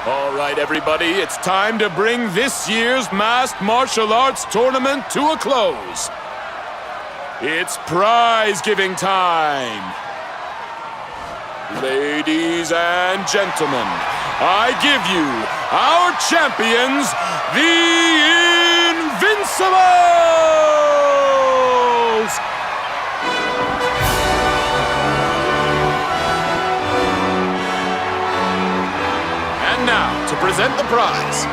All right, everybody, it's time to bring this year's masked martial arts tournament to a close. It's prize-giving time. Ladies and gentlemen, I give you our champions, the Invincibles! And now, to present the prize.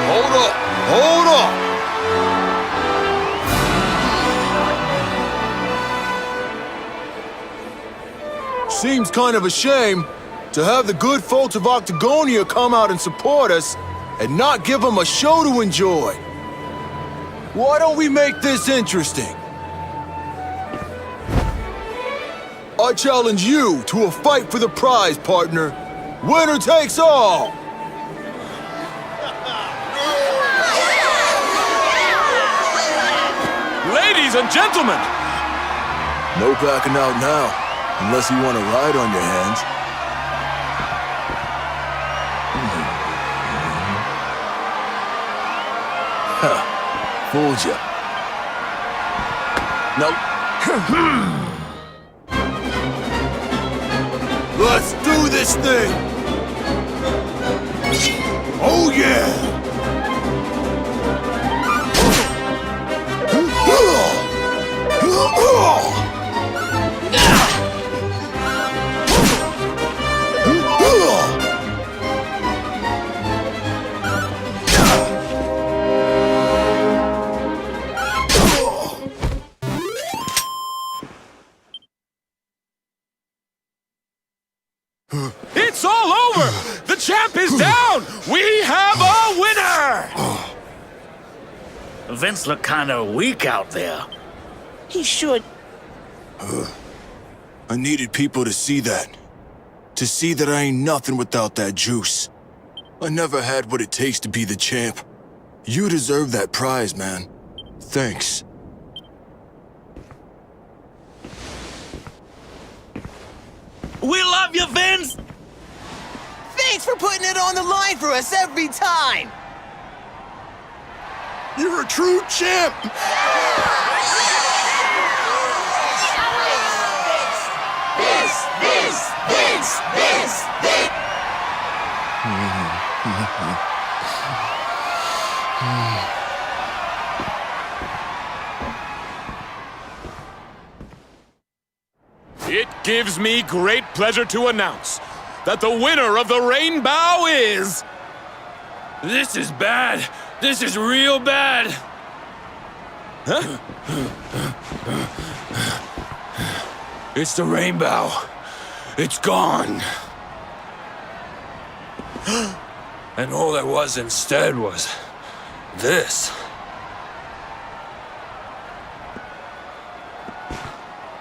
Hold up! Hold up! Seems kind of a shame to have the good folks of Octagonia come out and support us and not give them a show to enjoy. Why don't we make this interesting? I challenge you to a fight for the prize, partner. Winner takes all! Ladies and gentlemen! No backing out now, unless you want to ride on your hands. Huh, fooled ya. Nope. Let's do this thing! Oh yeah! It's all over! The champ is down! We have a winner! Vince looked kind of weak out there. He should. I needed people to see that. To see that I ain't nothing without that juice. I never had what it takes to be the champ. You deserve that prize, man. Thanks. We love you, Vince! Thanks for putting it on the line for us every time! You're a true champ! This! It gives me great pleasure to announce that the winner of the Rainbow is... This is bad. This is real bad. Huh? It's the rainbow. It's gone. And all there was instead was this.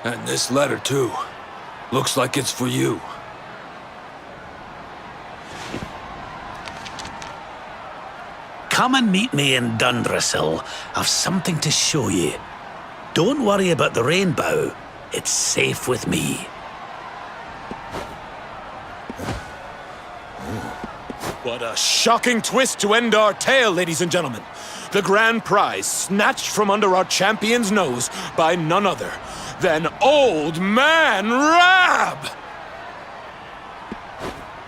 And this letter, too. Looks like it's for you. Come and meet me in Dundrasil. I've something to show you. Don't worry about the rainbow. It's safe with me. What a shocking twist to end our tale, ladies and gentlemen. The grand prize snatched from under our champion's nose by none other than Old Man Rab!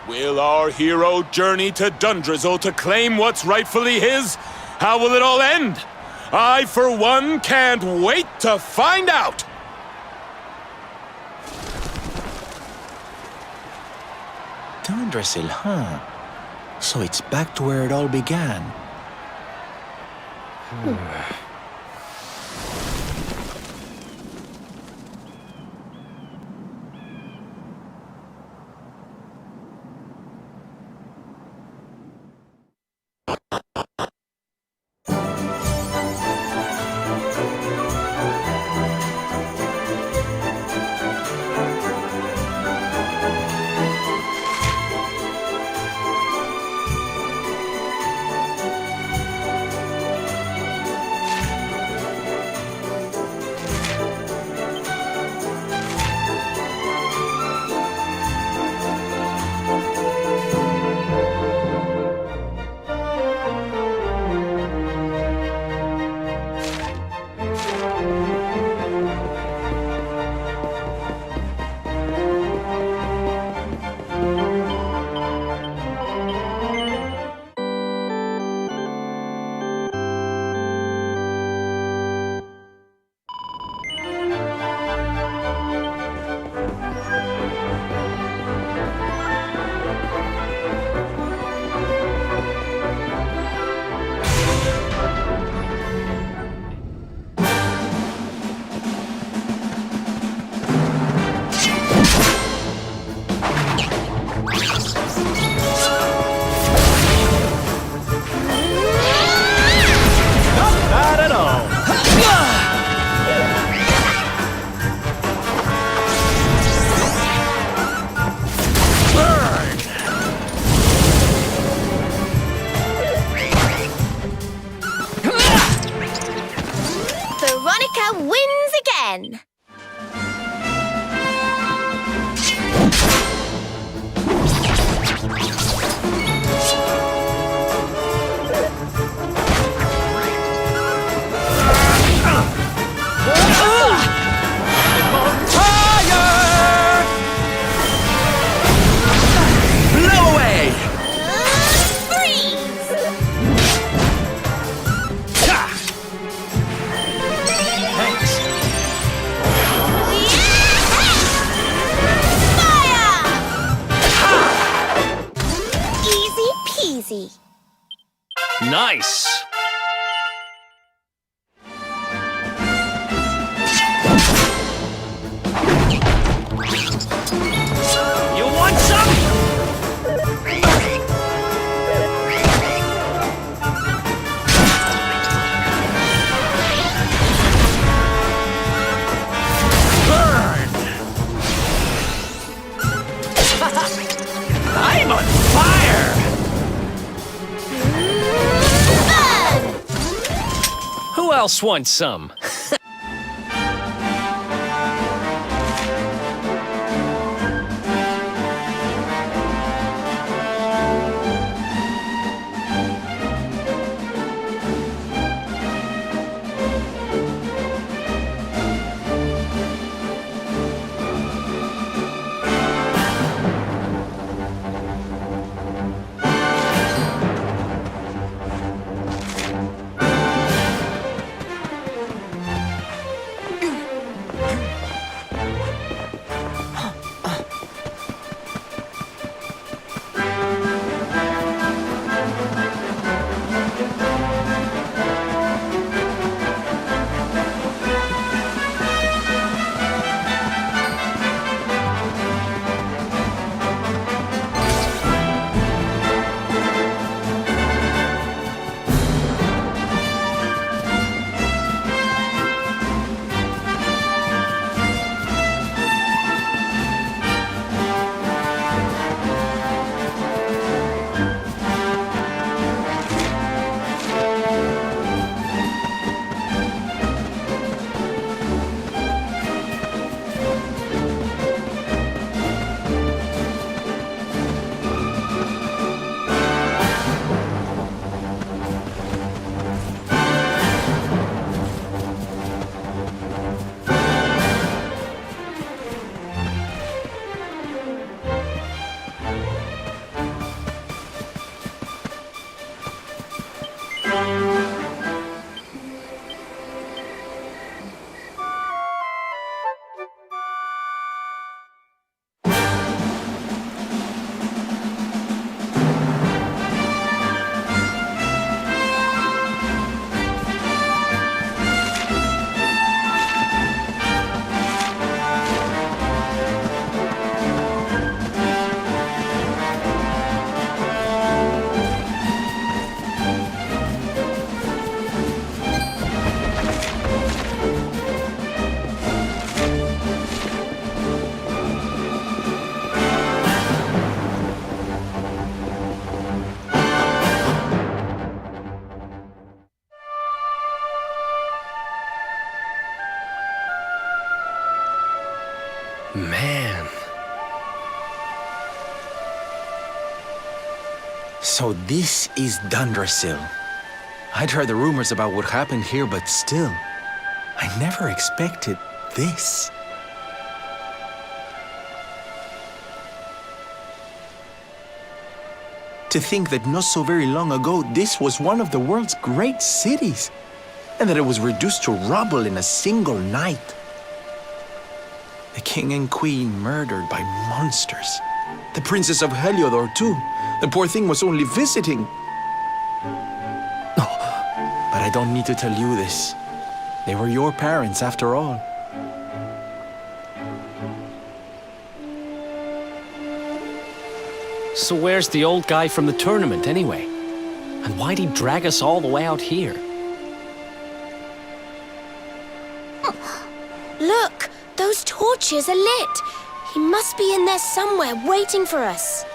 Will our hero journey to Dundrasil to claim what's rightfully his? How will it all end? I, for one, can't wait to find out! Dundrasil, huh? So it's back to where it all began. easy. Nice! You want some? Burn! I'm on fire! Who else wants some? Man. So this is Dundrasil. I'd heard the rumors about what happened here, but still, I never expected this. To think that not so very long ago, this was one of the world's great cities, and that it was reduced to rubble in a single night. The king and queen murdered by monsters. The princess of Heliodor, too. The poor thing was only visiting. Oh, but I don't need to tell you this. They were your parents, after all. So where's the old guy from the tournament, anyway? And why'd he drag us all the way out here? Look, those torches are lit. He must be in there somewhere, waiting for us.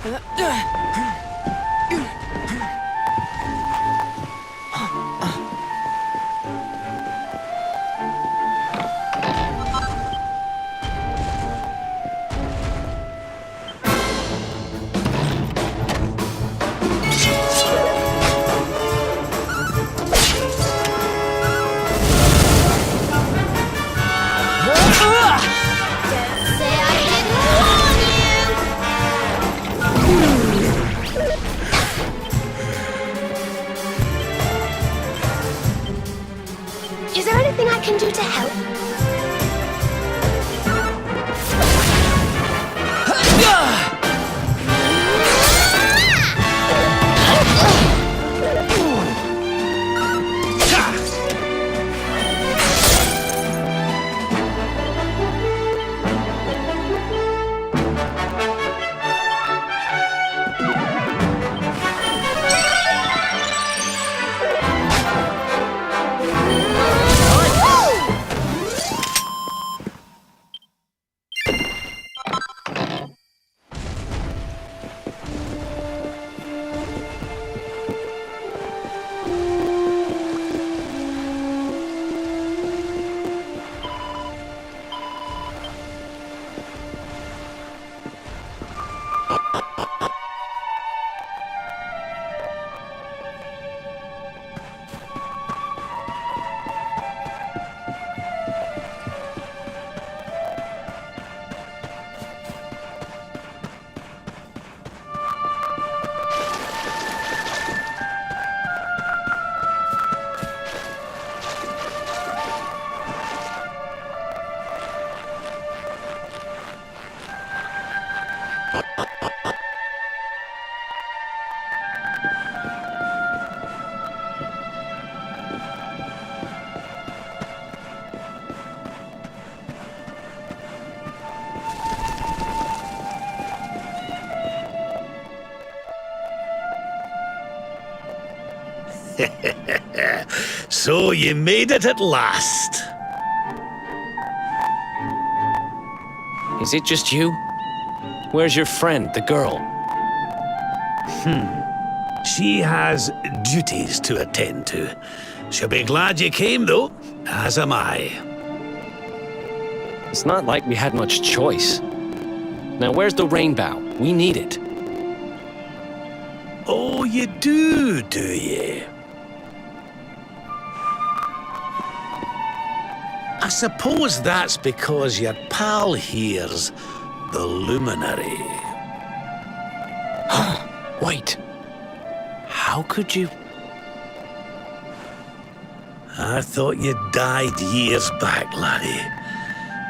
Say I didn't warn you! Is there anything I can do to help? So you made it at last. Is it just you? Where's your friend, the girl? She has duties to attend to. She'll be glad you came, though, as am I. It's not like we had much choice. Now, where's the rainbow? We need it. Oh, you do you? I suppose that's because your pal here's the luminary. Wait. How could you... I thought you died years back, laddie.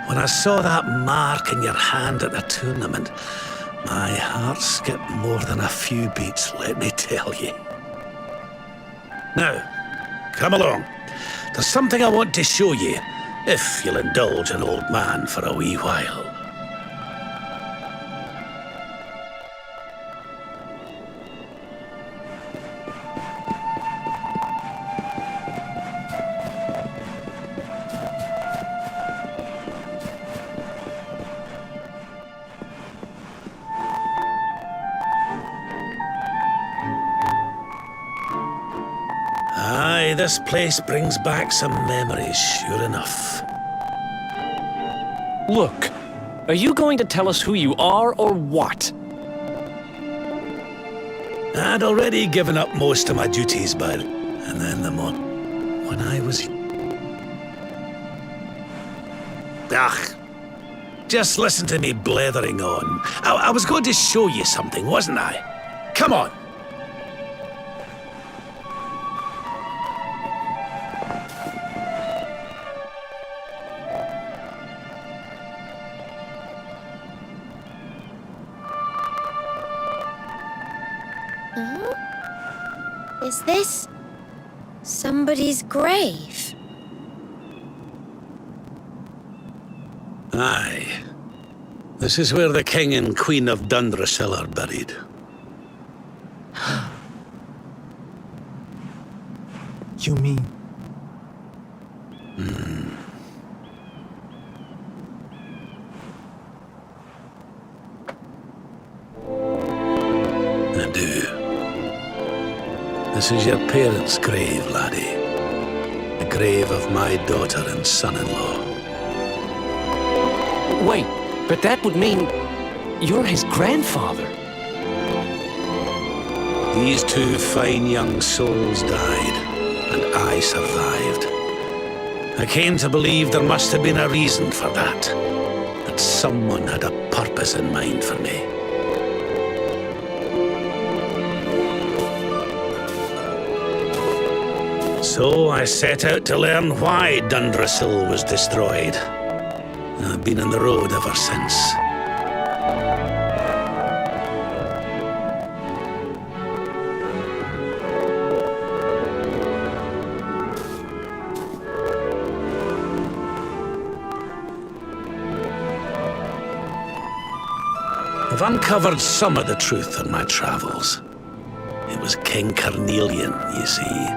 When I saw that mark in your hand at the tournament, my heart skipped more than a few beats, let me tell you. Now, come along. There's something I want to show you, if you'll indulge an old man for a wee while. Aye, this place brings back some memories, sure enough. Look, are you going to tell us who you are or what? I'd already given up most of my duties by then, and then the when I was... Just listen to me blethering on. I was going to show you something, wasn't I? Come on. Is this somebody's grave? Aye. This is where the King and Queen of Dundrasil are buried. You mean... This is your parents' grave, laddie. The grave of my daughter and son-in-law. Wait, but that would mean you're his grandfather. These two fine young souls died, and I survived. I came to believe there must have been a reason for that. That someone had a purpose in mind for me. So I set out to learn why Dundrasil was destroyed. I've been on the road ever since. I've uncovered some of the truth on my travels. It was King Carnelian, you see.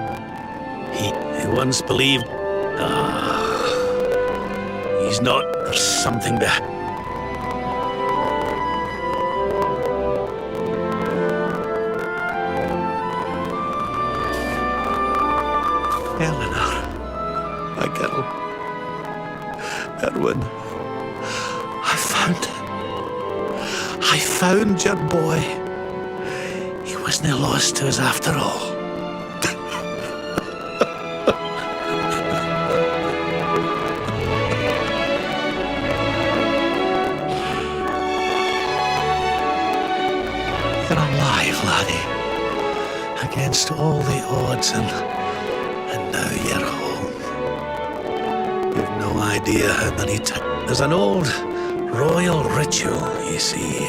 He once believed... he's not... There's something behind... Eleanor, my girl, Erwin, I found your boy. He wasn't lost to us after all. You're alive, laddie. Against all the odds, and now you're home. You've no idea how many times. There's an old royal ritual, you see.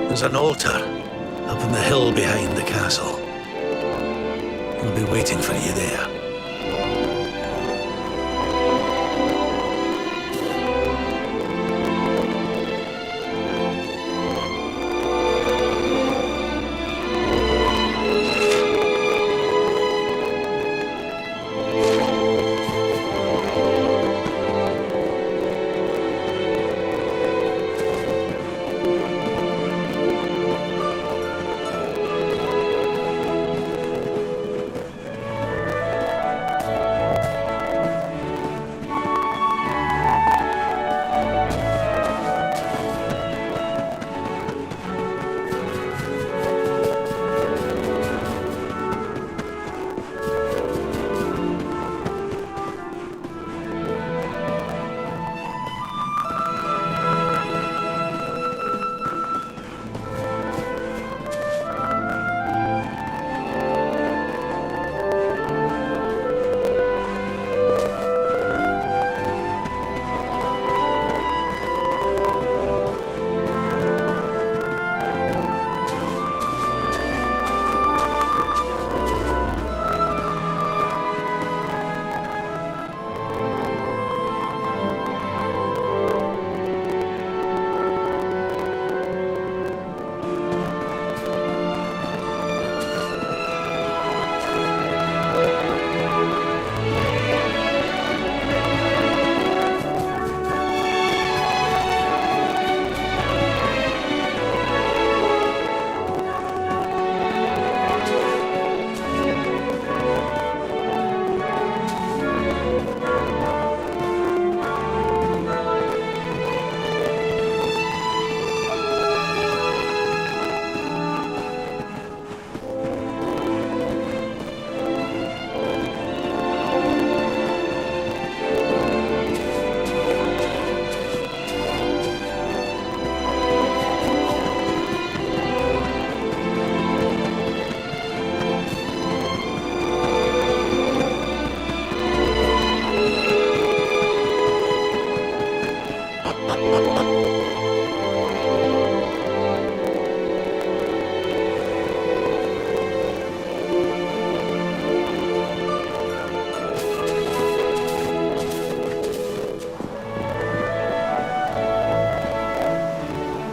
There's an altar up on the hill behind the castle. We'll be waiting for you there.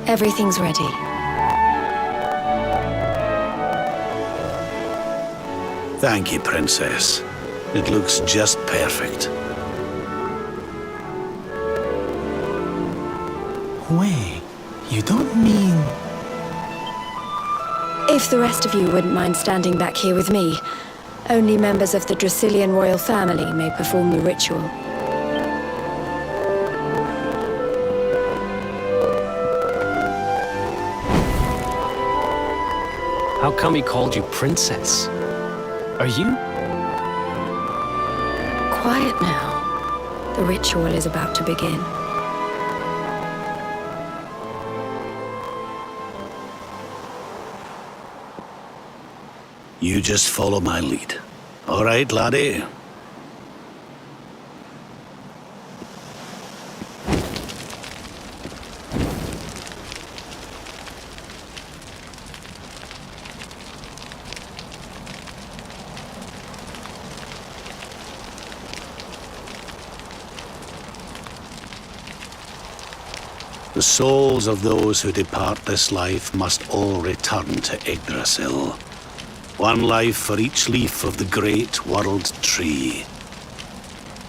Everything's ready. Thank you, Princess. It looks just perfect. Wait, you don't mean... If the rest of you wouldn't mind standing back here with me, only members of the Dracilian royal family may perform the ritual. How come he called you princess? Are you? Quiet now. The ritual is about to begin. You just follow my lead. All right, laddie? The souls of those who depart this life must all return to Yggdrasil. One life for each leaf of the great world tree.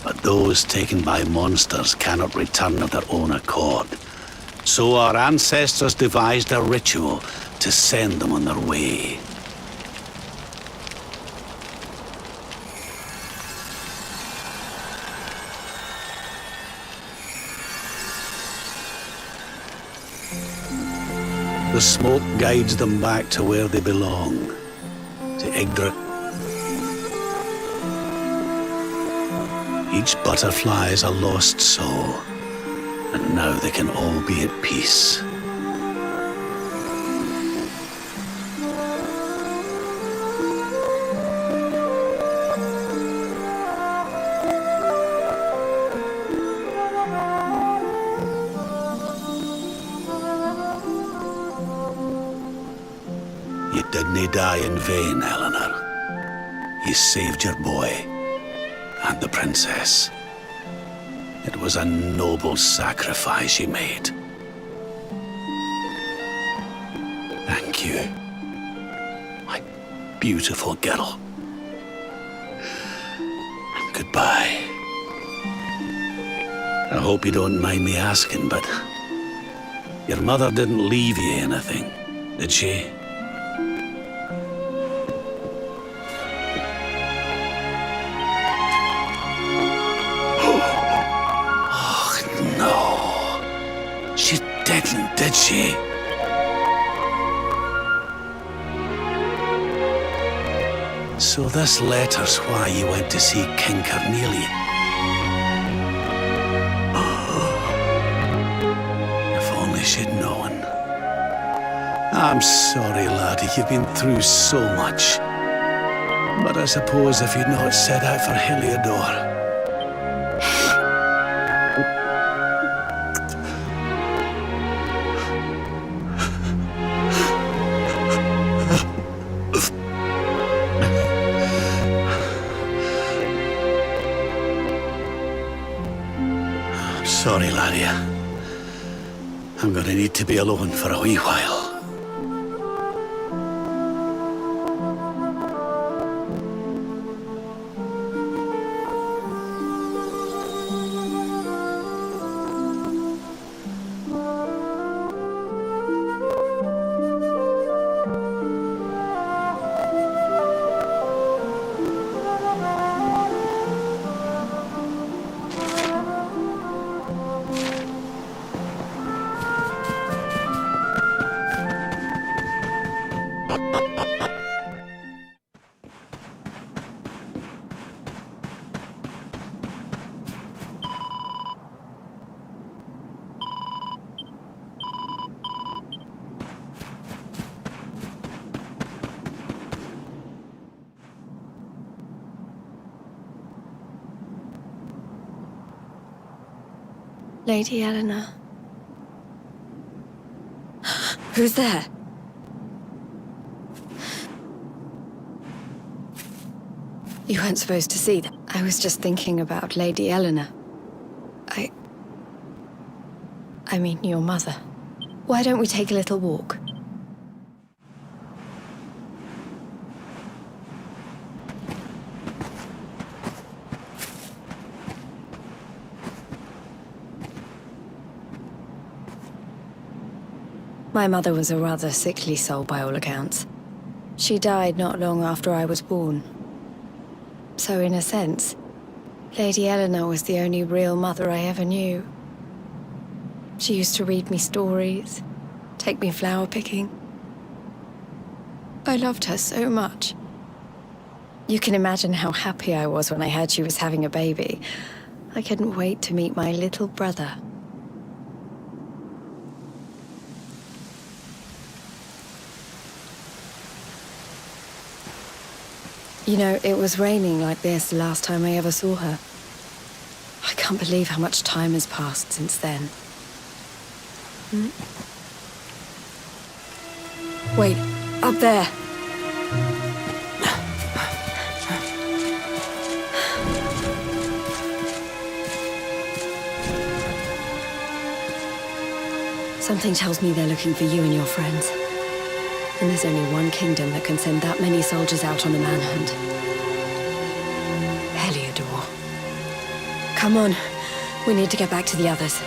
But those taken by monsters cannot return of their own accord. So our ancestors devised a ritual to send them on their way. The smoke guides them back to where they belong, to Yggdrasil. Each butterfly is a lost soul, and now they can all be at peace. You didn't die in vain, Eleanor. You saved your boy and the princess. It was a noble sacrifice you made. Thank you, my beautiful girl. And goodbye. I hope you don't mind me asking, but your mother didn't leave you anything, did she? She didn't, did she? So this letter's why you went to see King Carnelian. If only she'd known. I'm sorry, laddie, you've been through so much. But I suppose if you'd not set out for Heliodor, sorry, laddie. I'm gonna need to be alone for a wee while. Lady Eleanor. Who's there? You weren't supposed to see that. I was just thinking about Lady Eleanor. I mean, your mother. Why don't we take a little walk? My mother was a rather sickly soul by all accounts. She died not long after I was born. So in a sense, Lady Eleanor was the only real mother I ever knew. She used to read me stories, take me flower picking. I loved her so much. You can imagine how happy I was when I heard she was having a baby. I couldn't wait to meet my little brother. You know, it was raining like this the last time I ever saw her. I can't believe how much time has passed since then. Wait, up there. Something tells me they're looking for you and your friends. And there's only one kingdom that can send that many soldiers out on a manhunt. Heliodor. Come on. We need to get back to the others.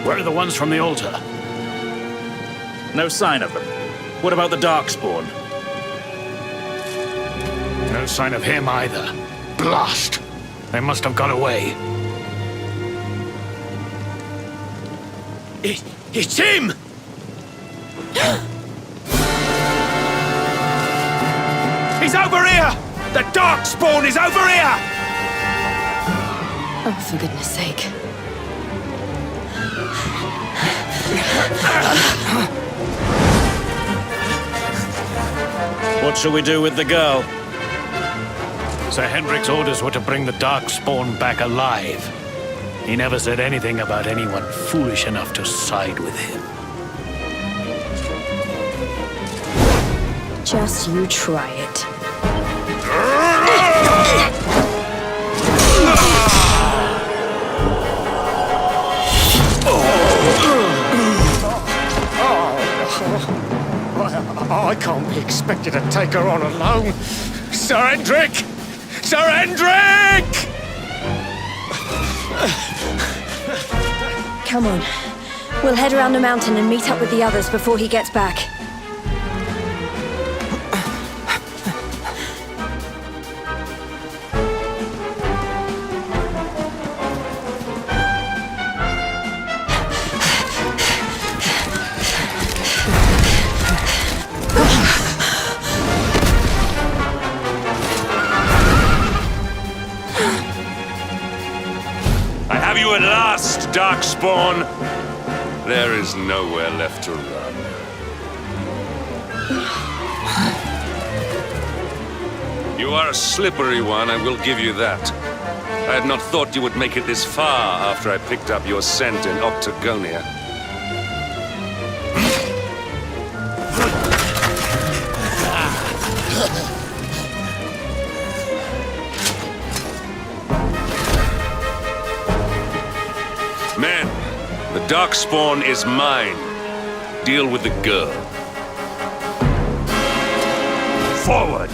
Where are the ones from the altar? No sign of them. What about the Darkspawn? No sign of him either. Blast! They must have got away. It's him! He's over here! The Darkspawn is over here! Oh, for goodness sake. What shall we do with the girl? Sir Hendrik's orders were to bring the Darkspawn back alive. He never said anything about anyone foolish enough to side with him. Just you try it. I can't be expected to take her on alone. Sir Hendrik! Sir Hendrik! Come on. We'll head around the mountain and meet up with the others before he gets back. I have you at last, Darkspawn. There is nowhere left to run. You are a slippery one, I will give you that. I had not thought you would make it this far after I picked up your scent in Octagonia. Men, the Darkspawn is mine. Deal with the girl. Forward!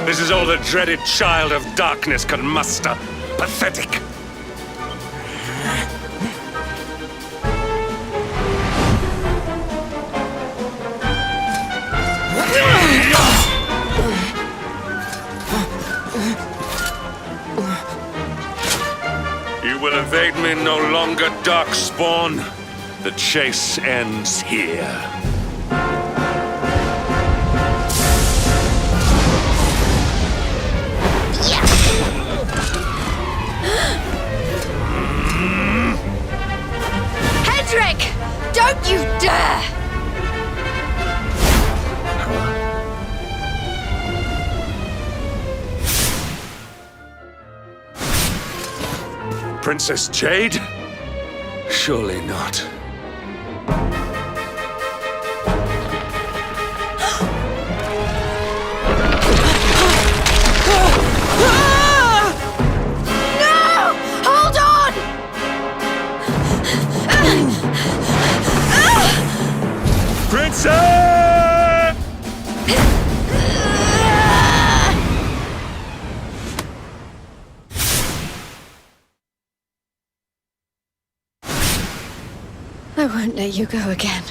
This is all the dreaded child of darkness can muster. Pathetic. You will evade me no longer, Darkspawn. The chase ends here. Hendrik! Don't you dare! Princess Jade? Surely not. Hold on! Princess! I won't let you go again.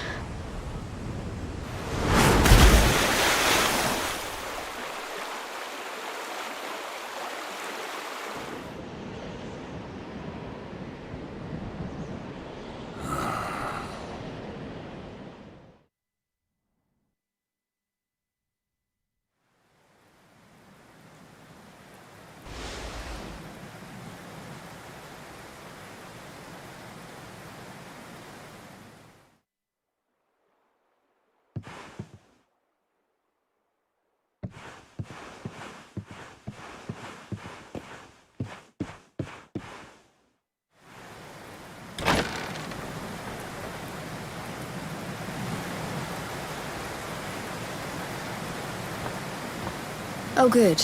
Oh, good.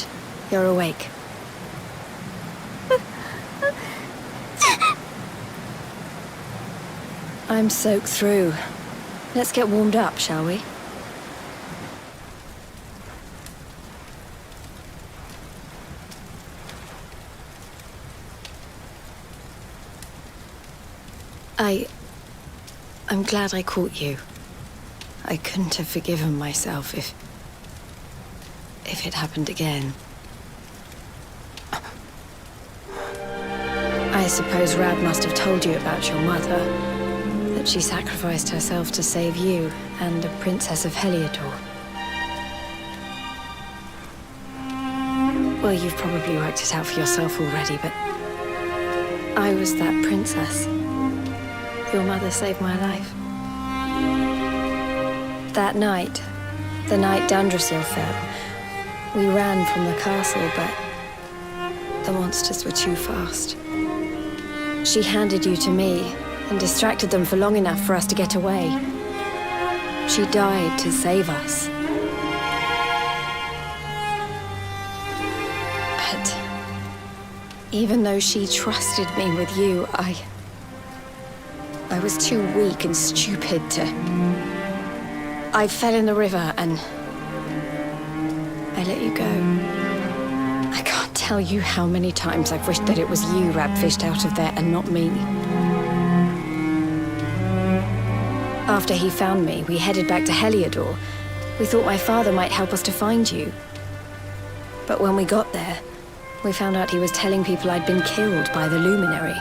You're awake. I'm soaked through. Let's get warmed up, shall we? I'm glad I caught you. I couldn't have forgiven myself if it happened again. I suppose Rab must have told you about your mother, that she sacrificed herself to save you and a princess of Heliodor. Well, you've probably worked it out for yourself already, but I was that princess. Your mother saved my life. That night, the night Dundrasil fell, we ran from the castle, but the monsters were too fast. She handed you to me and distracted them for long enough for us to get away. She died to save us. But even though she trusted me with you, I was too weak and stupid to... I fell in the river and I let you go. I can't tell you how many times I've wished that it was you Rab fished out of there and not me. After he found me, we headed back to Heliodor. We thought my father might help us to find you. But when we got there, we found out he was telling people I'd been killed by the Luminary.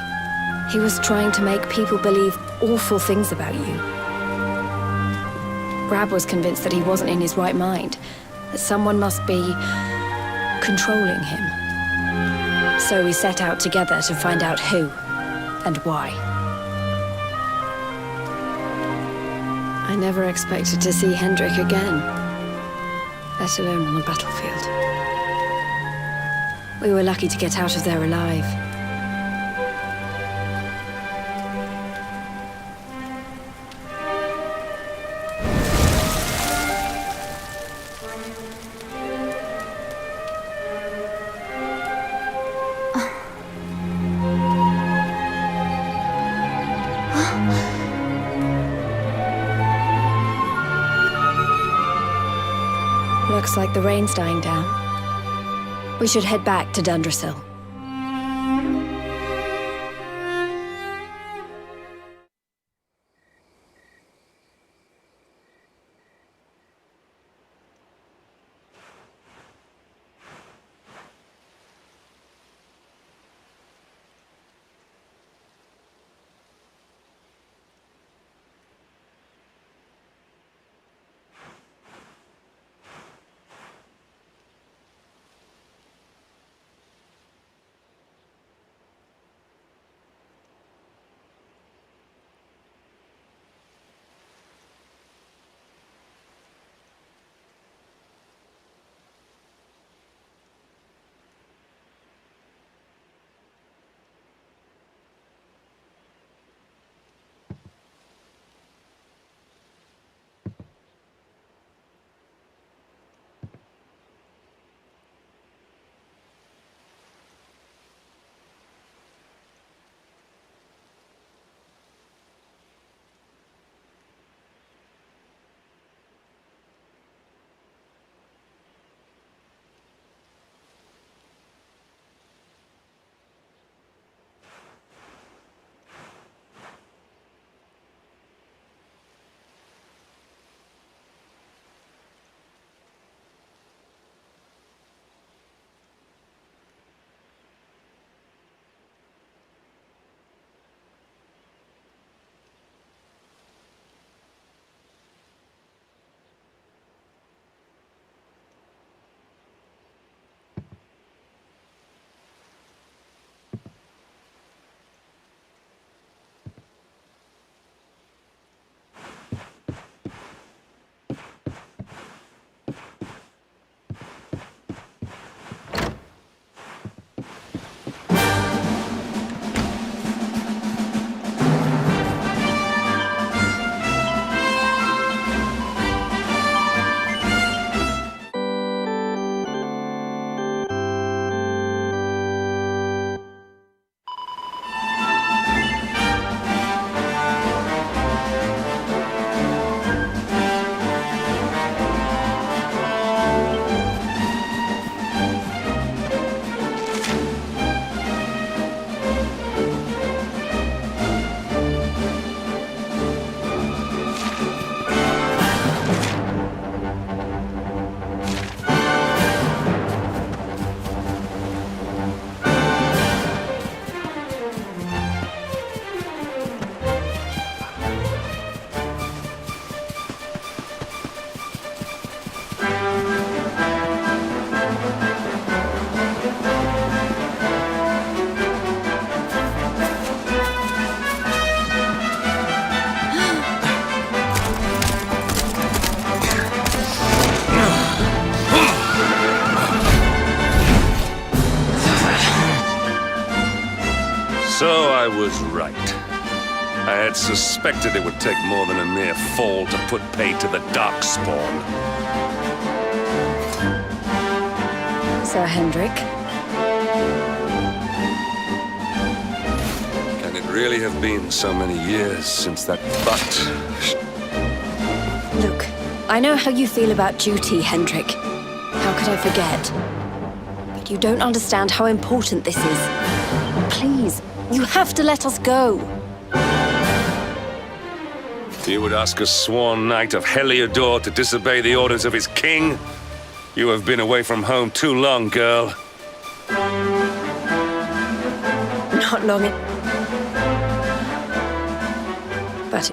He was trying to make people believe awful things about you. Rab was convinced that he wasn't in his right mind, that someone must be controlling him. So we set out together to find out who and why. I never expected to see Hendrik again, let alone on the battlefield. We were lucky to get out of there alive. Looks like the rain's dying down. We should head back to Dundrasil. So I was right. I had suspected it would take more than a mere fall to put pay to the Darkspawn. Sir Hendrik, Can it really have been so many years since that butt? look, I know how you feel about duty, Hendrik. How could I forget? But you don't understand how important this is. Please, you have to let us go. You would ask a sworn knight of Heliodor to disobey the orders of his king? You have been away from home too long, girl. Not long. But...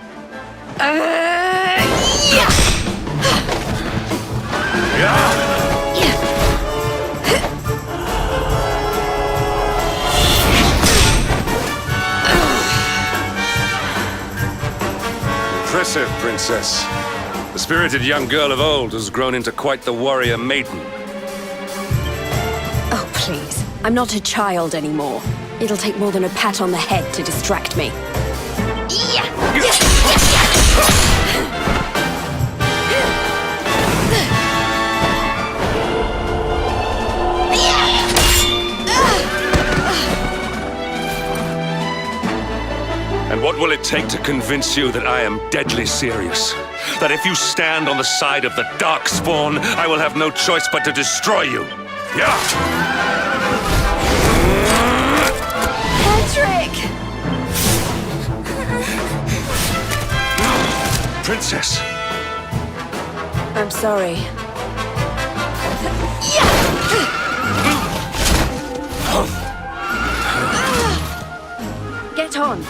Impressive, princess. The spirited young girl of old has grown into quite the warrior maiden. Oh, please. I'm not a child anymore. It'll take more than a pat on the head to distract me. And what will it take to convince you that I am deadly serious? That if you stand on the side of the Darkspawn, I will have no choice but to destroy you? Yeah! Patrick! Princess! I'm sorry. Get on.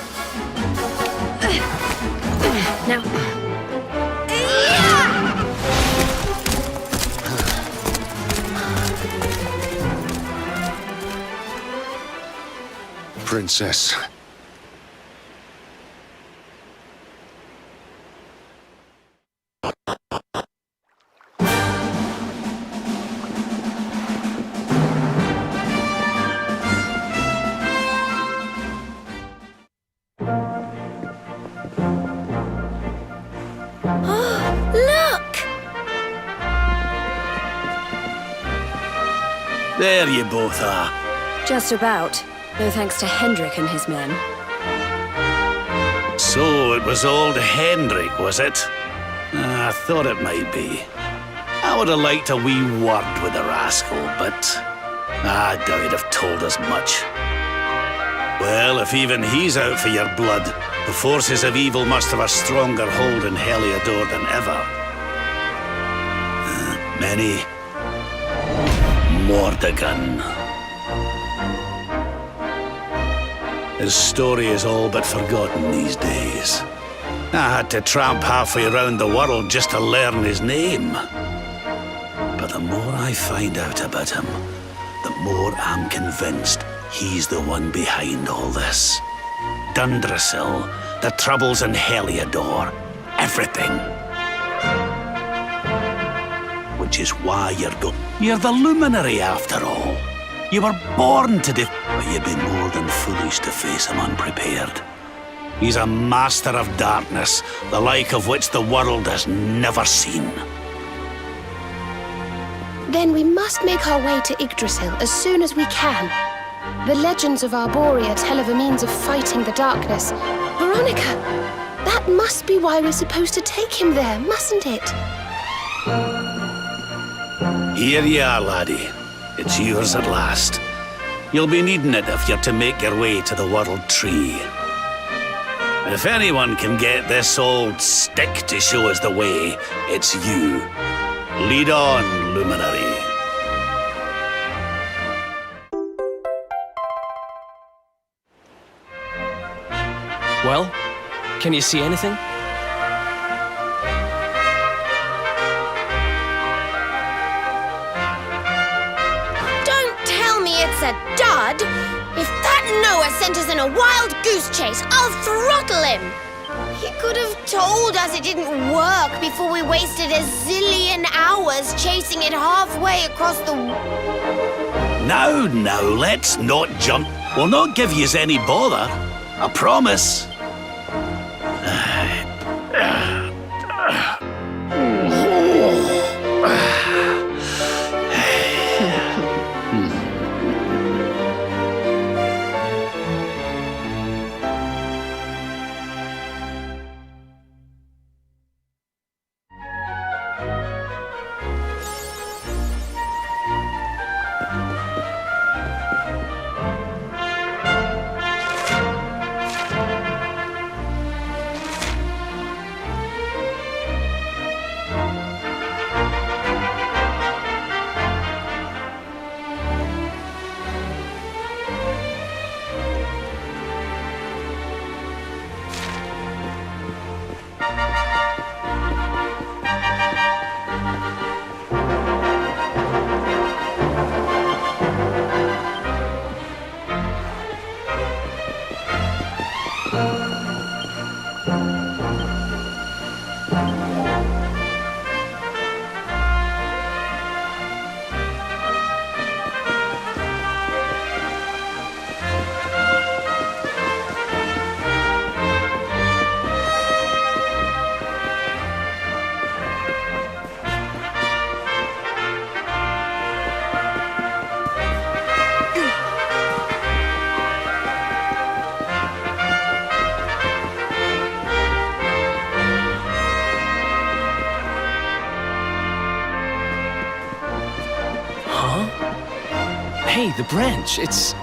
Now. Princess. Look! There you both are. Just about. No thanks to Hendrik and his men. So it was old Hendrik, was it? I thought it might be. I would have liked a wee word with the rascal, but I doubt he'd have told us much. Well, if even he's out for your blood, the forces of evil must have a stronger hold in Heliodor than ever. Many. Mordegon. His story is all but forgotten these days. I had to tramp halfway around the world just to learn his name. But the more I find out about him, the more I'm convinced he's the one behind all this. Dundrasil, the troubles in Heliodor, everything. Which is why you're the luminary after all. You were born to but you'd be more than foolish to face him unprepared. He's a master of darkness, the like of which the world has never seen. Then we must make our way to Yggdrasil as soon as we can. The legends of Arborea tell of a means of fighting the darkness. Veronica, that must be why we're supposed to take him there, mustn't it? Here you are, laddie. It's yours at last. You'll be needing it if you're to make your way to the World Tree. If anyone can get this old stick to show us the way, it's you. Lead on, Luminary. Well, can you see anything? Don't tell me it's a dud! If that Noah sent us in a wild goose chase, I'll throttle him! He could have told us it didn't work before we wasted a zillion hours chasing it halfway across the... Now, let's not jump. We'll not give yous any bother. I promise. Hey, the branch, it's...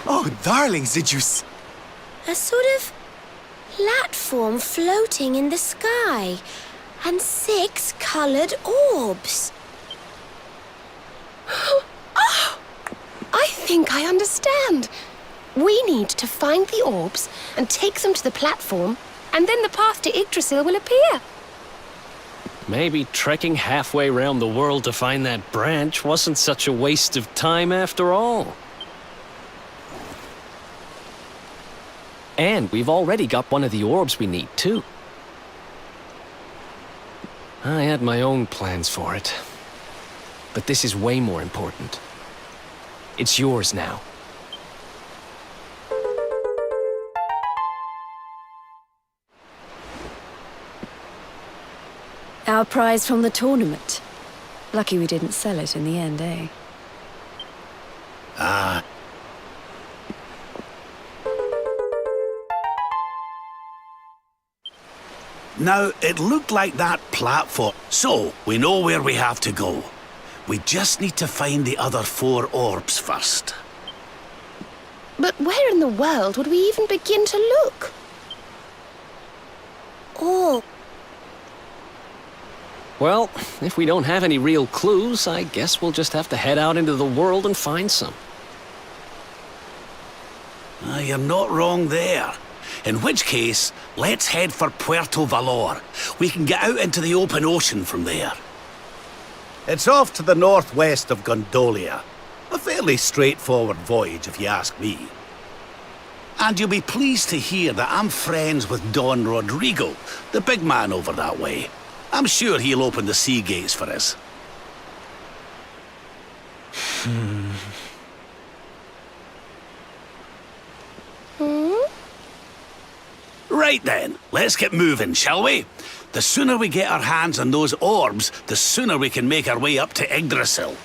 Oh, darlings, did you A sort of platform floating in the sky, and 6 colored orbs. Oh, I think I understand. We need to find the orbs and take them to the platform, and then the path to Yggdrasil will appear. Maybe trekking halfway around the world to find that branch wasn't such a waste of time after all. And we've already got one of the orbs we need, too. I had my own plans for it. But this is way more important. It's yours now. Our prize from the tournament. Lucky we didn't sell it in the end, eh? Ah. Now, it looked like that platform, so we know where we have to go. We just need to find the other 4 orbs first. But where in the world would we even begin to look? Oh, Well, if we don't have any real clues, I guess we'll just have to head out into the world and find some. You're not wrong there. In which case, let's head for Puerto Valor. We can get out into the open ocean from there. It's off to the northwest of Gondolia. A fairly straightforward voyage, if you ask me. And you'll be pleased to hear that I'm friends with Don Rodrigo, the big man over that way. I'm sure he'll open the sea gates for us. Right then, let's get moving, shall we? The sooner we get our hands on those orbs, the sooner we can make our way up to Yggdrasil.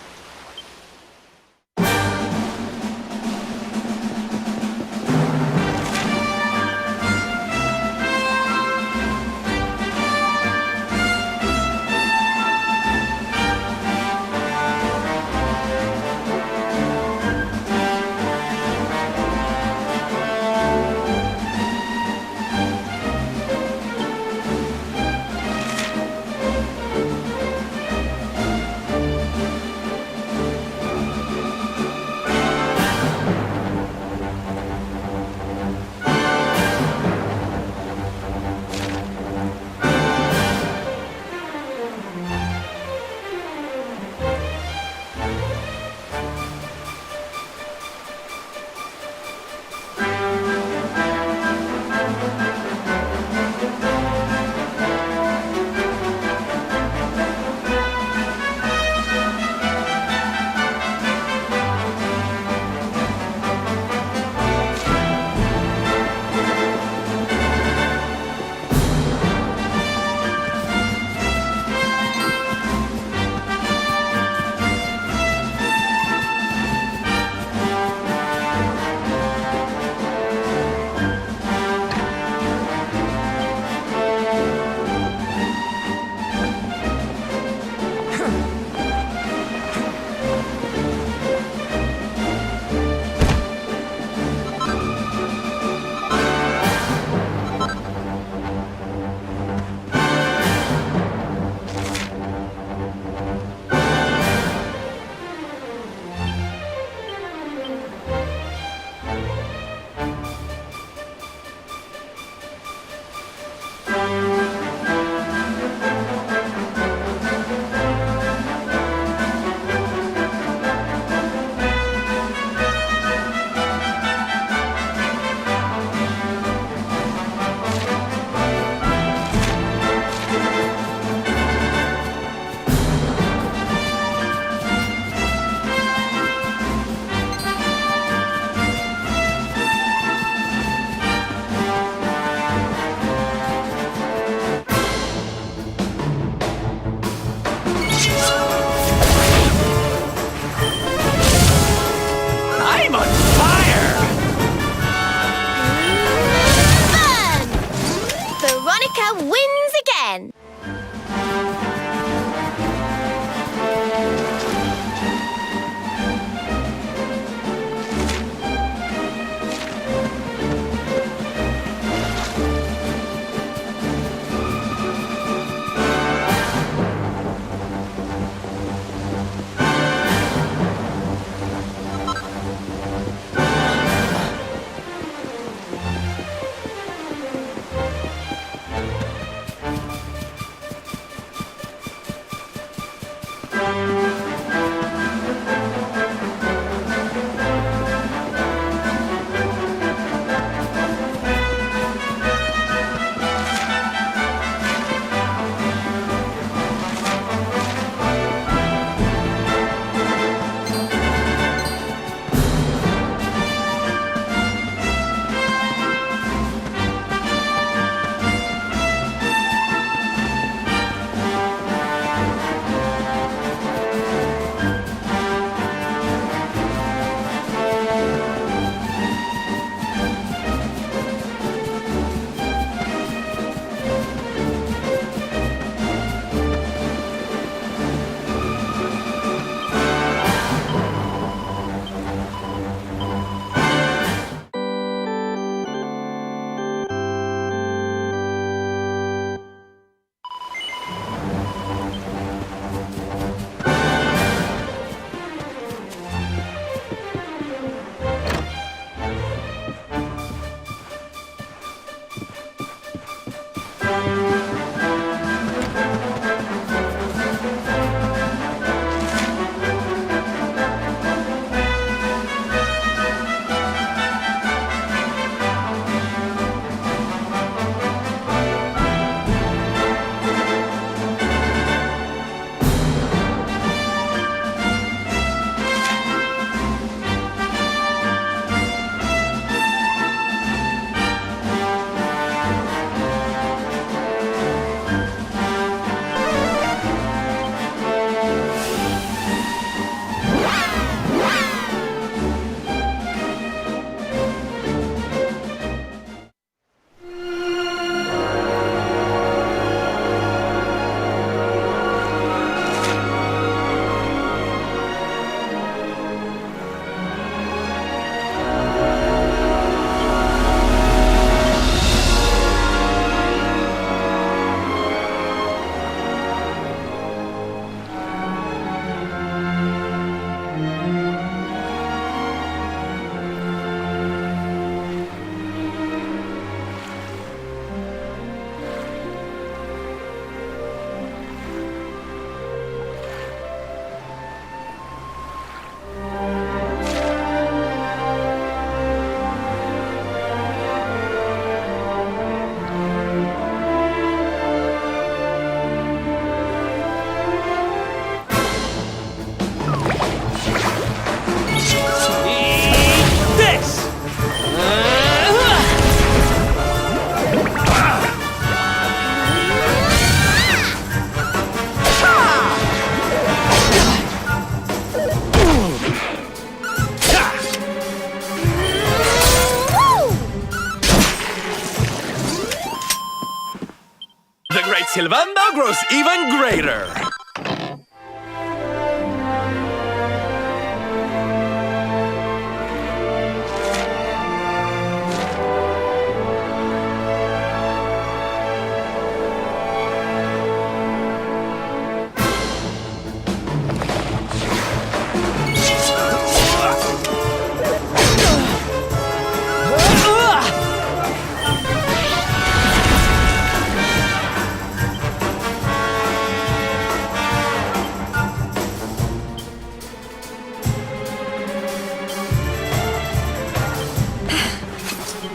Silvando grows even greater.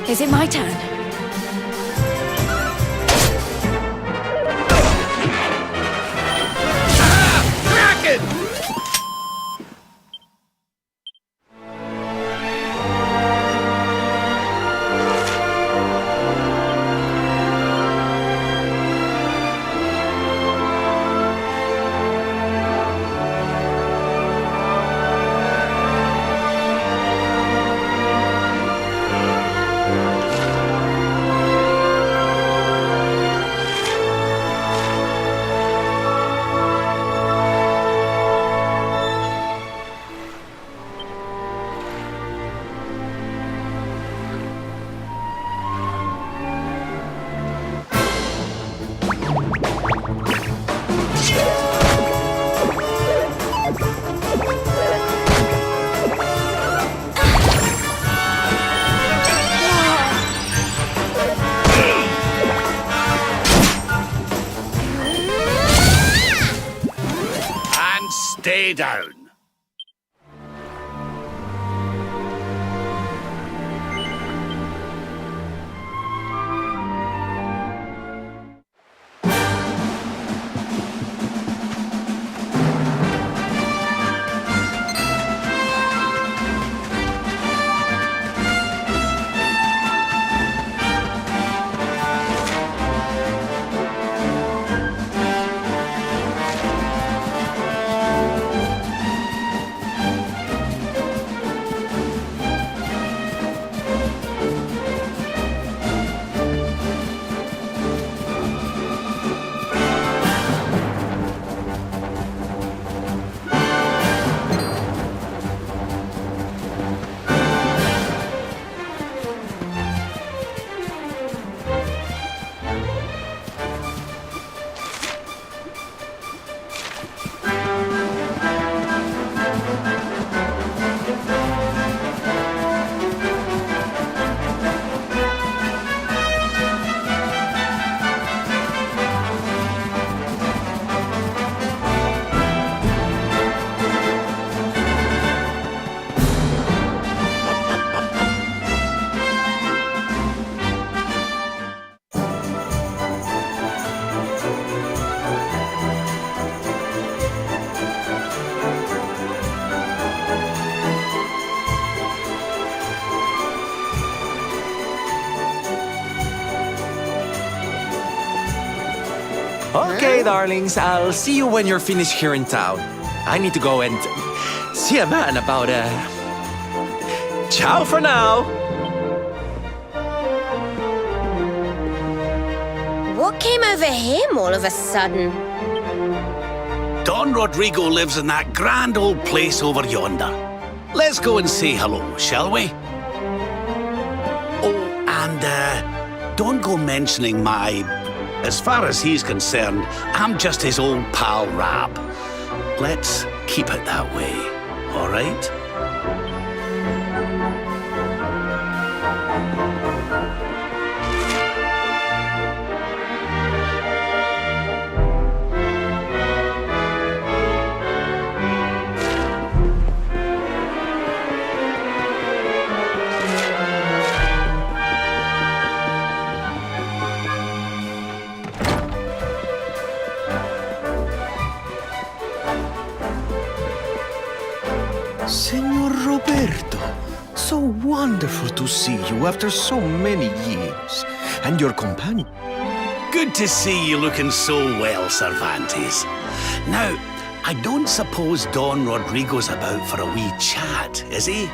Is it my turn? Stay down. Okay, darlings, I'll see you when you're finished here in town. I need to go and see a man about Ciao for now! What came over him all of a sudden? Don Rodrigo lives in that grand old place over yonder. Let's go and say hello, shall we? Oh, and don't go mentioning my... As far as he's concerned, I'm just his old pal Rab. Let's keep it that way, all right? Senor Roberto, so wonderful to see you after so many years. And your companion. Good to see you looking so well, Cervantes. Now, I don't suppose Don Rodrigo's about for a wee chat, is he?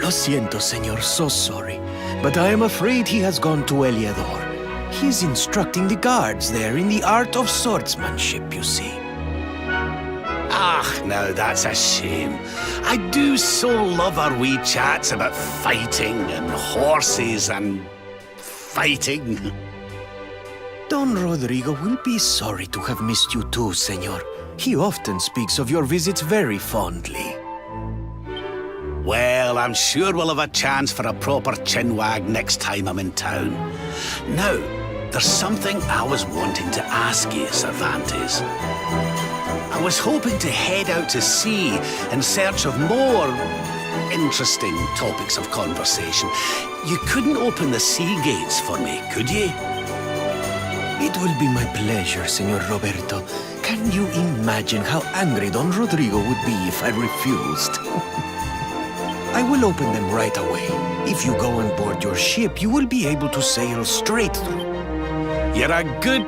Lo siento, senor, so sorry. But I am afraid he has gone to Eliador. He's instructing the guards there in the art of swordsmanship, you see. Ah, now that's a shame. I do so love our wee chats about fighting and horses and fighting. Don Rodrigo will be sorry to have missed you too, senor. He often speaks of your visits very fondly. Well, I'm sure we'll have a chance for a proper chinwag next time I'm in town. Now, there's something I was wanting to ask you, Cervantes. I was hoping to head out to sea in search of more interesting topics of conversation. You couldn't open the sea gates for me, could you? It will be my pleasure, Senor Roberto. Can you imagine how angry Don Rodrigo would be if I refused? I will open them right away. If you go on board your ship, you will be able to sail straight through. You're a good...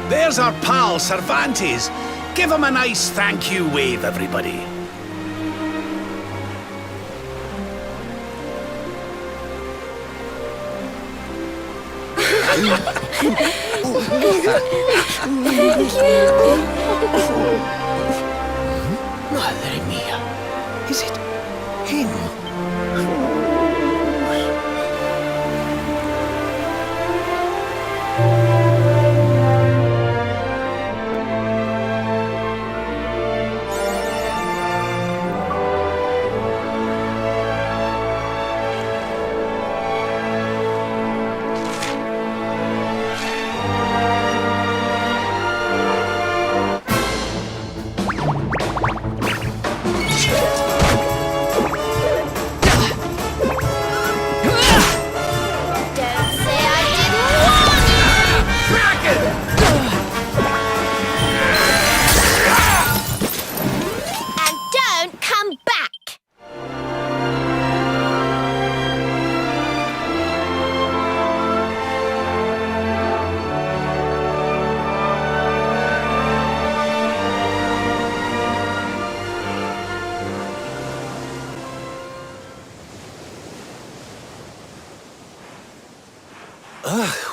There's our pal, Cervantes. Give him a nice thank you wave, everybody. Madre mía. Is it him?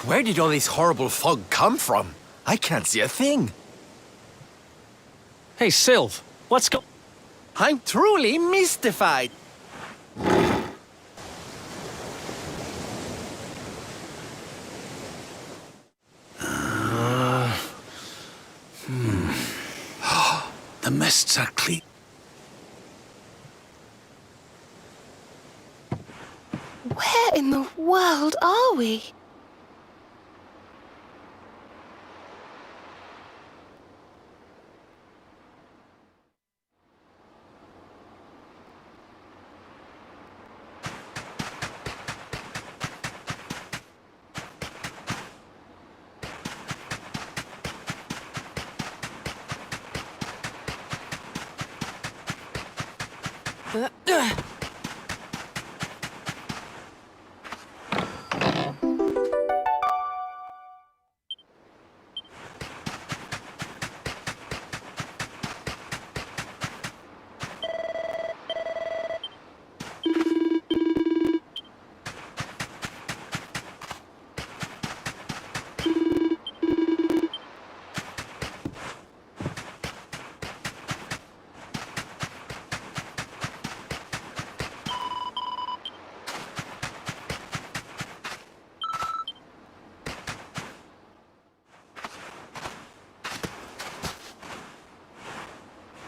Where did all this horrible fog come from? I can't see a thing. Hey, Sylv, what's go... I'm truly mystified. The mists are clear. Where in the world are we?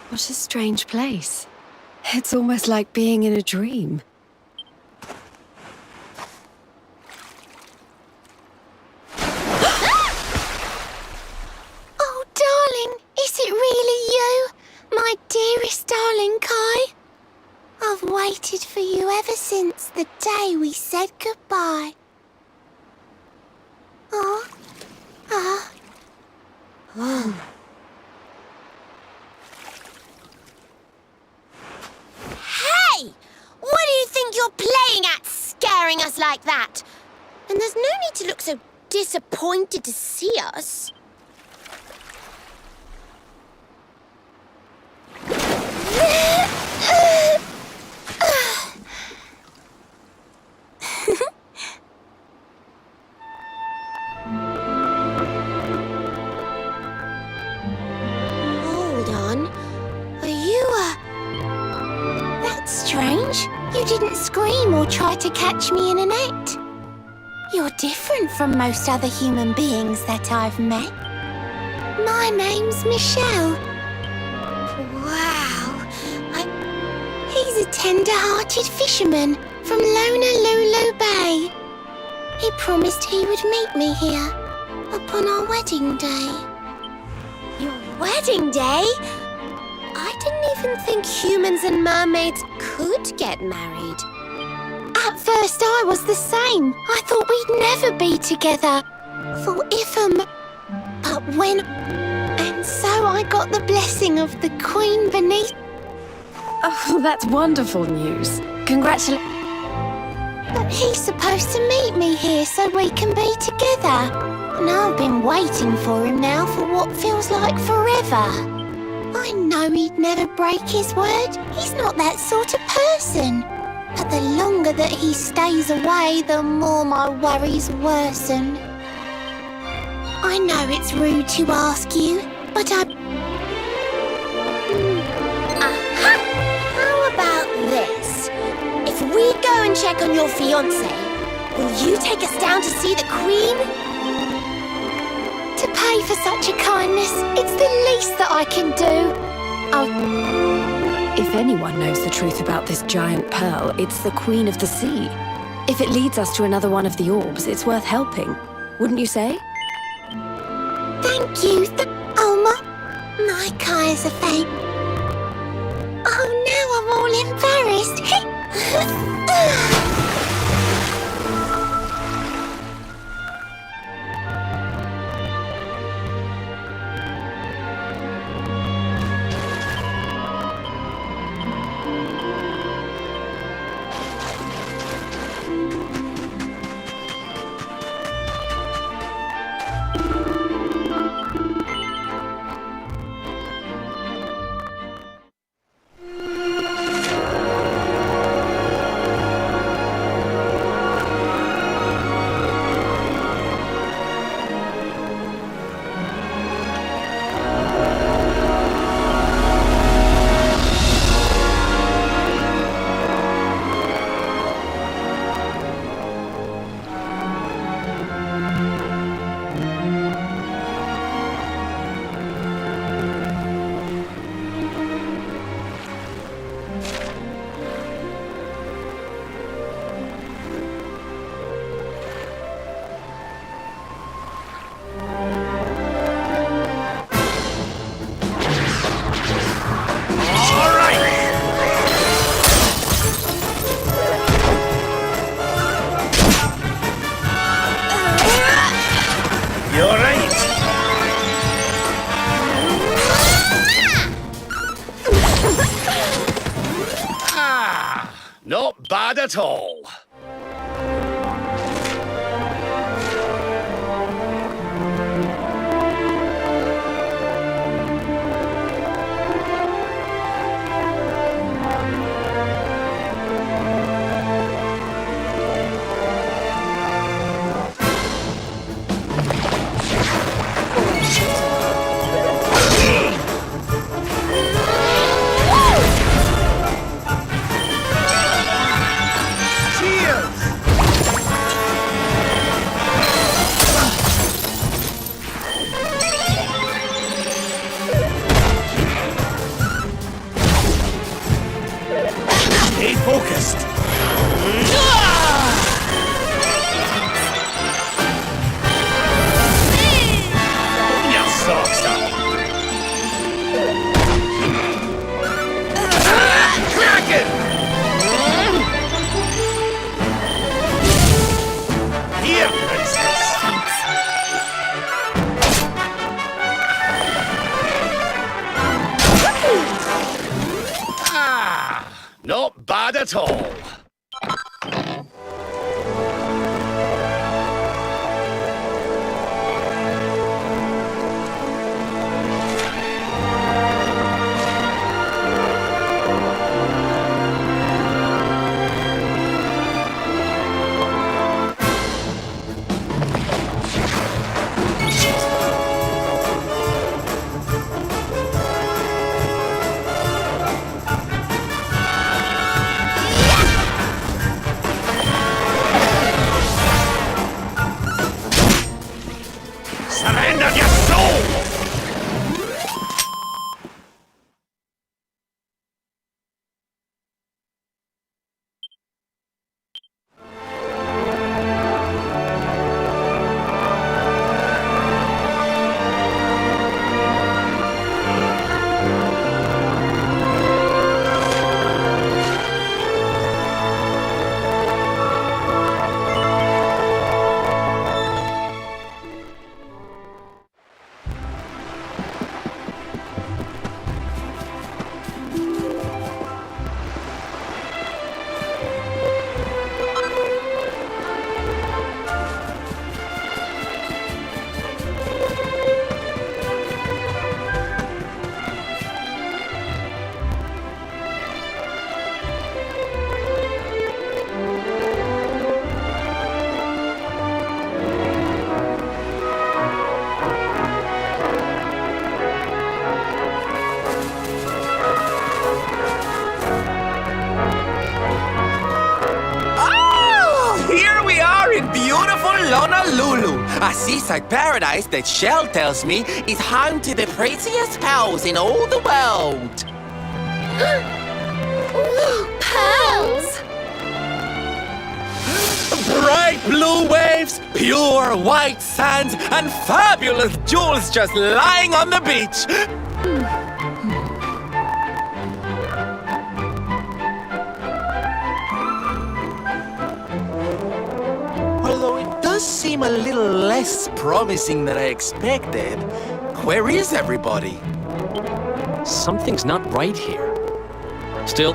What a strange place. It's almost like being in a dream. Oh, darling, is it really you? My dearest darling Kai? I've waited for you ever since the day we said goodbye. Oh. Hey! What do you think you're playing at, scaring us like that? And there's no need to look so disappointed to see us. Hold on. Are you, That's strange. You didn't scream or try to catch me in a net. You're different from most other human beings that I've met. My name's Michelle. Wow. He's a tender-hearted fisherman from Honolulu Bay. He promised he would meet me here upon our wedding day. Your wedding day? I didn't even think humans and mermaids could get married. At first I was the same. I thought we'd never be together. For but when... And so I got the blessing of the Queen beneath... Oh, that's wonderful news. Congratulations. But he's supposed to meet me here so we can be together. And I've been waiting for him now for what feels like forever. I know he'd never break his word. He's not that sort of person. But the longer that he stays away, the more my worries worsen. I know it's rude to ask you, but Aha! How about this? If we go and check on your fiancé, will you take us down to see the Queen? To pay for such a kindness, it's the least that I can do. If anyone knows the truth about this giant pearl, it's the Queen of the Sea. If it leads us to another one of the orbs, it's worth helping. Wouldn't you say? Thank you. My Kai's a fake. Oh, now I'm all embarrassed. Not bad at all. Stay focused. Your socks up. Kraken! Here, princess. Not bad at all. Surrender your soul! Honolulu, a seaside paradise that Shell tells me is home to the prettiest pearls in all the world. Pearls? Bright blue waves, pure white sands, and fabulous jewels just lying on the beach. Although it does seem a little less promising than I expected. Where is everybody? Something's not right here. Still,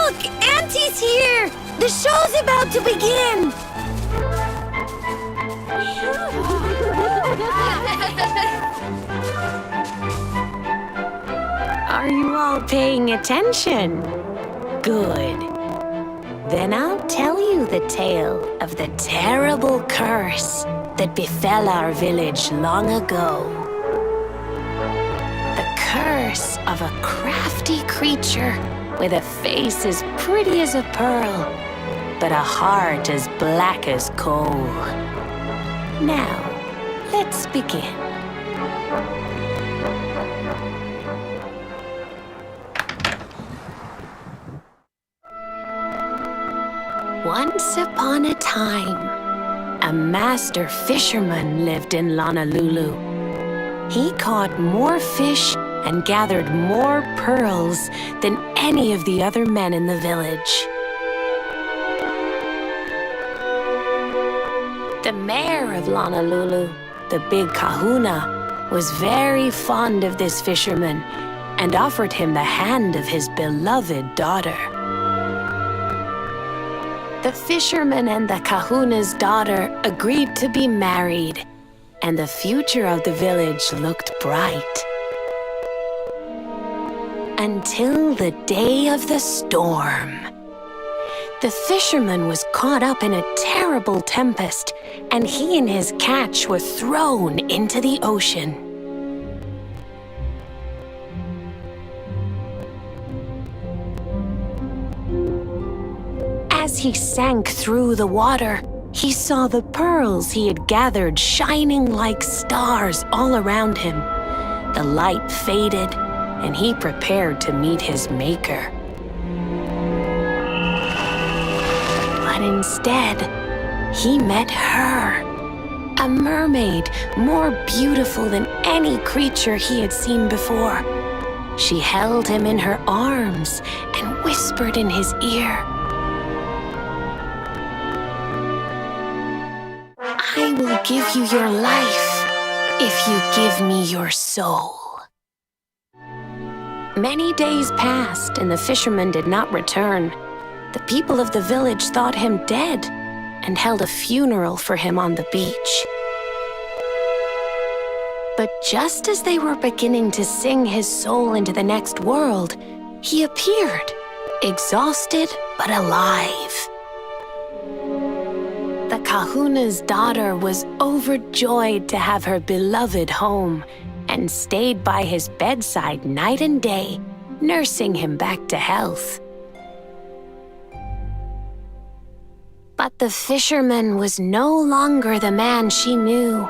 Look! Auntie's here! The show's about to begin! Are you all paying attention? Good. Then I'll tell you the tale of the terrible curse that befell our village long ago. The curse of a crafty creature with a face as pretty as a pearl, but a heart as black as coal. Now, let's begin. Once upon a time, a master fisherman lived in Honolulu. He caught more fish and gathered more pearls than any of the other men in the village. The mayor of Honolulu, the big kahuna, was very fond of this fisherman and offered him the hand of his beloved daughter. The fisherman and the kahuna's daughter agreed to be married, and the future of the village looked bright. Until the day of the storm. The fisherman was caught up in a terrible tempest, and he and his catch were thrown into the ocean. As he sank through the water, he saw the pearls he had gathered shining like stars all around him. The light faded, and he prepared to meet his maker. But instead, he met her, a mermaid more beautiful than any creature he had seen before. She held him in her arms and whispered in his ear, "I will give you your life if you give me your soul." Many days passed and the fisherman did not return. The people of the village thought him dead and held a funeral for him on the beach. But just as they were beginning to sing his soul into the next world, he appeared, exhausted but alive. The kahuna's daughter was overjoyed to have her beloved home and stayed by his bedside night and day, nursing him back to health. But the fisherman was no longer the man she knew.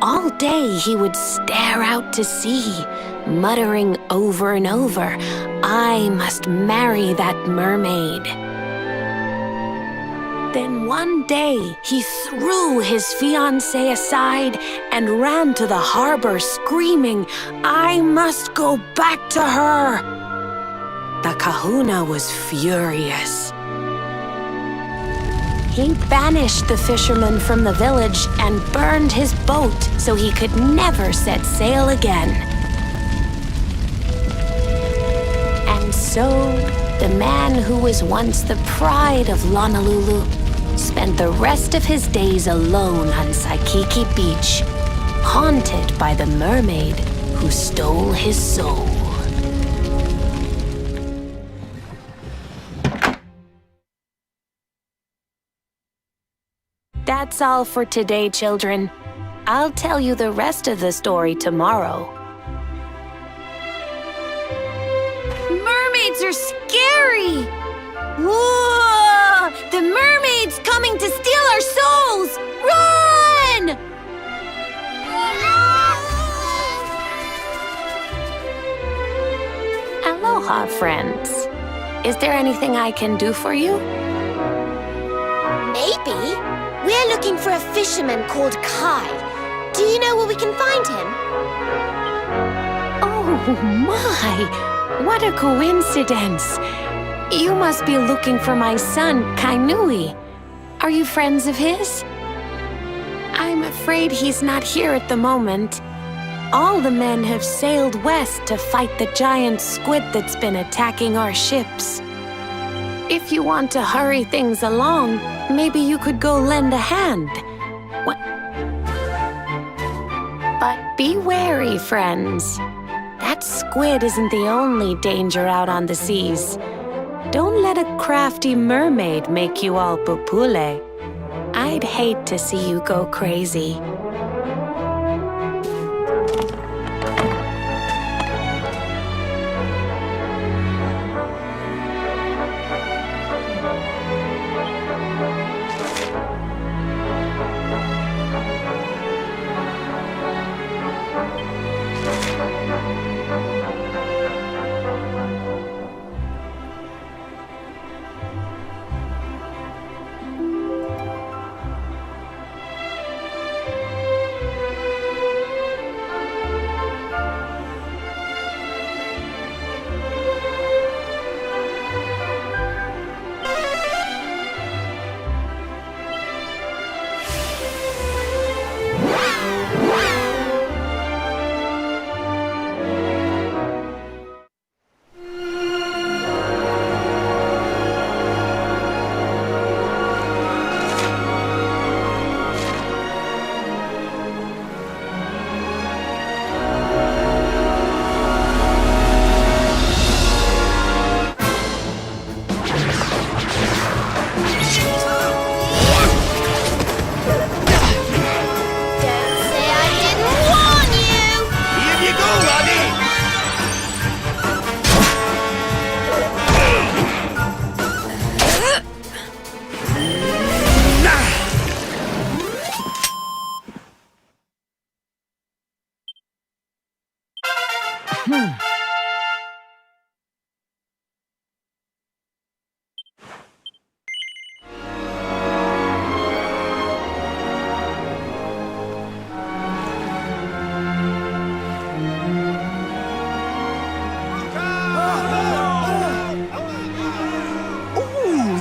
All day he would stare out to sea, muttering over and over, "I must marry that mermaid." Then one day, he threw his fiancée aside and ran to the harbor screaming, "I must go back to her!" The kahuna was furious. He banished the fisherman from the village and burned his boat so he could never set sail again. And so, the man who was once the pride of Honolulu spent the rest of his days alone on Saikiki Beach, haunted by the mermaid who stole his soul. That's all for today, children. I'll tell you the rest of the story tomorrow. Mermaids are scary! Whoa! The mermaid's coming to steal our souls! Run! Aloha, friends. Is there anything I can do for you? Maybe. We're looking for a fisherman called Kai. Do you know where we can find him? Oh my! What a coincidence! You must be looking for my son, Kainui. Are you friends of his? I'm afraid he's not here at the moment. All the men have sailed west to fight the giant squid that's been attacking our ships. If you want to hurry things along, maybe you could go lend a hand. What? But be wary, friends. That squid isn't the only danger out on the seas. Don't let a crafty mermaid make you all pupule. I'd hate to see you go crazy.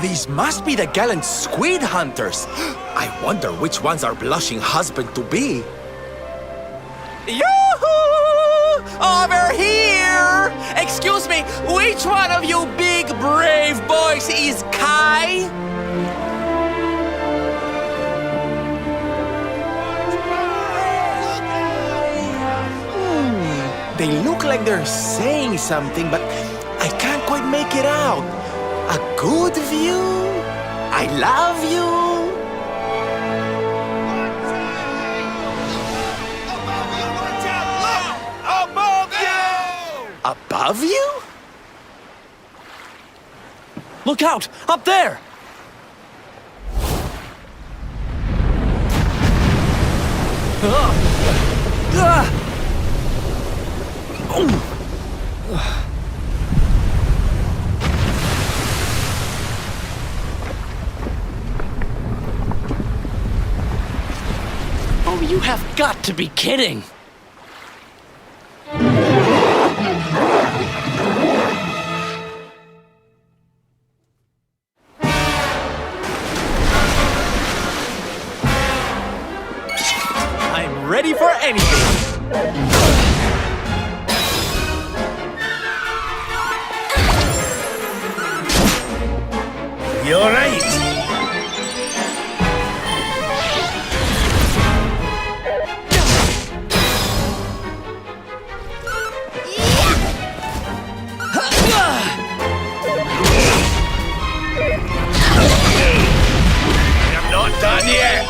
These must be the gallant squid hunters. I wonder which one's our blushing husband to be. Yoo-hoo! Over here! Excuse me, which one of you big brave boys is Kai? They look like they're saying something, but I can't quite make it out. A good view? I love you? Above you? Look out! Up there! Oh, you have got to be kidding! I'm ready for anything! You're right! I'm not done yet!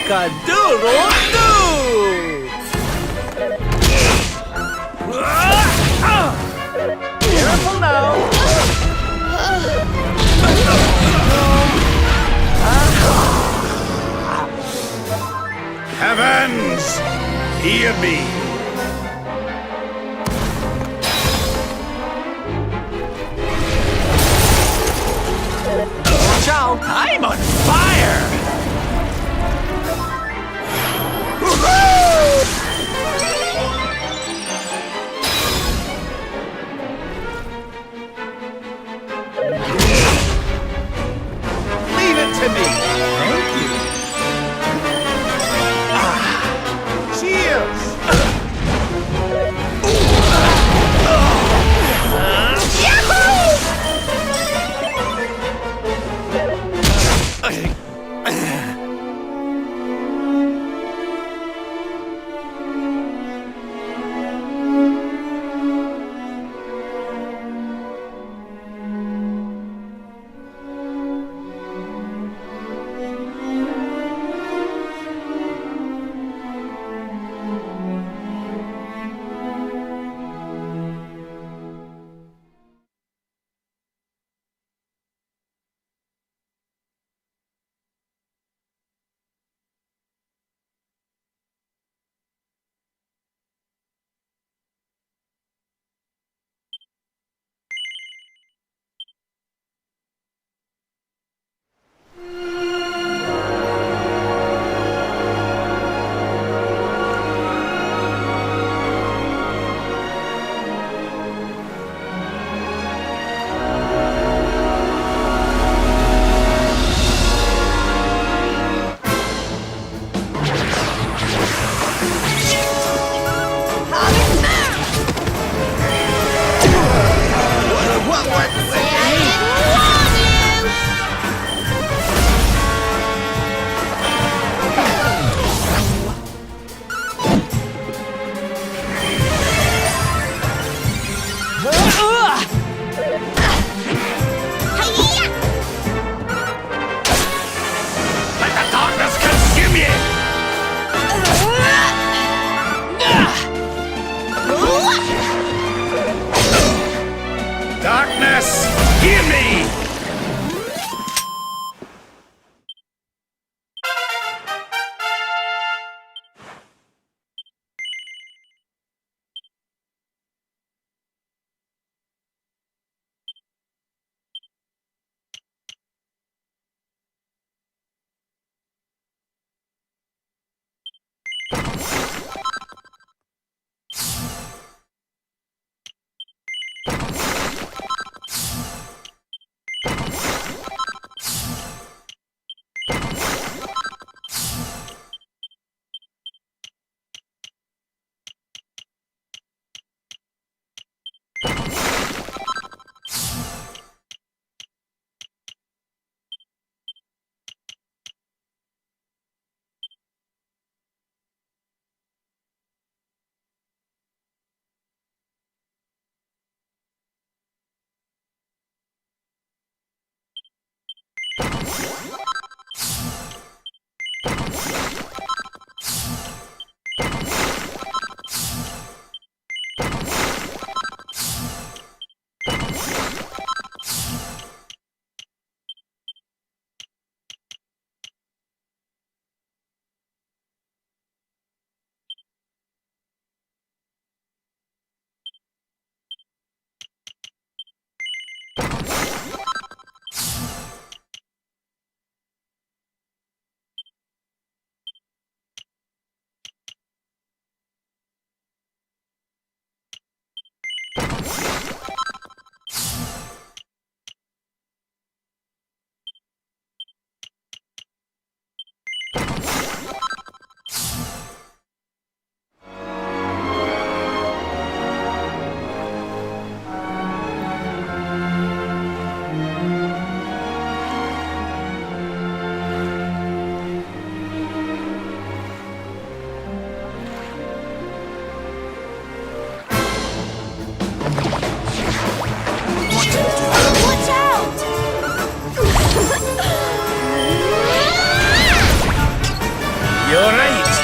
Cock-a-doodle-doo! Careful now. Heavens, hear me. Watch out! I'm on fire! Leave it to me. Thank you. Cheers. You're right.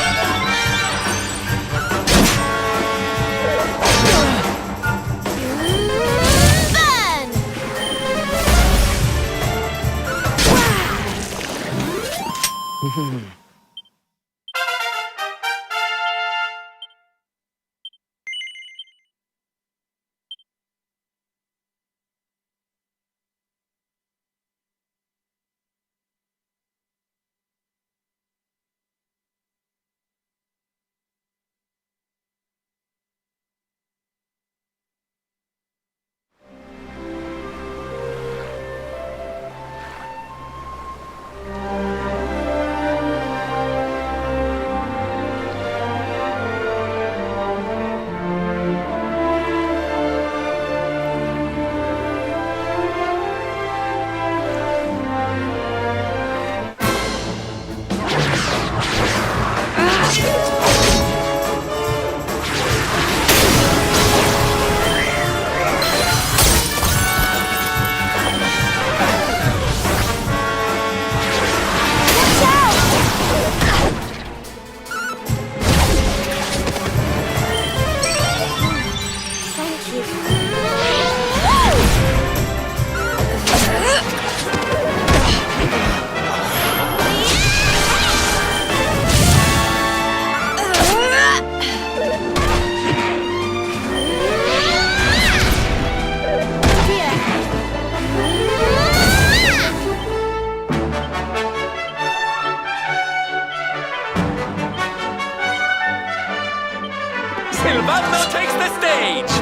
Silvano takes the stage!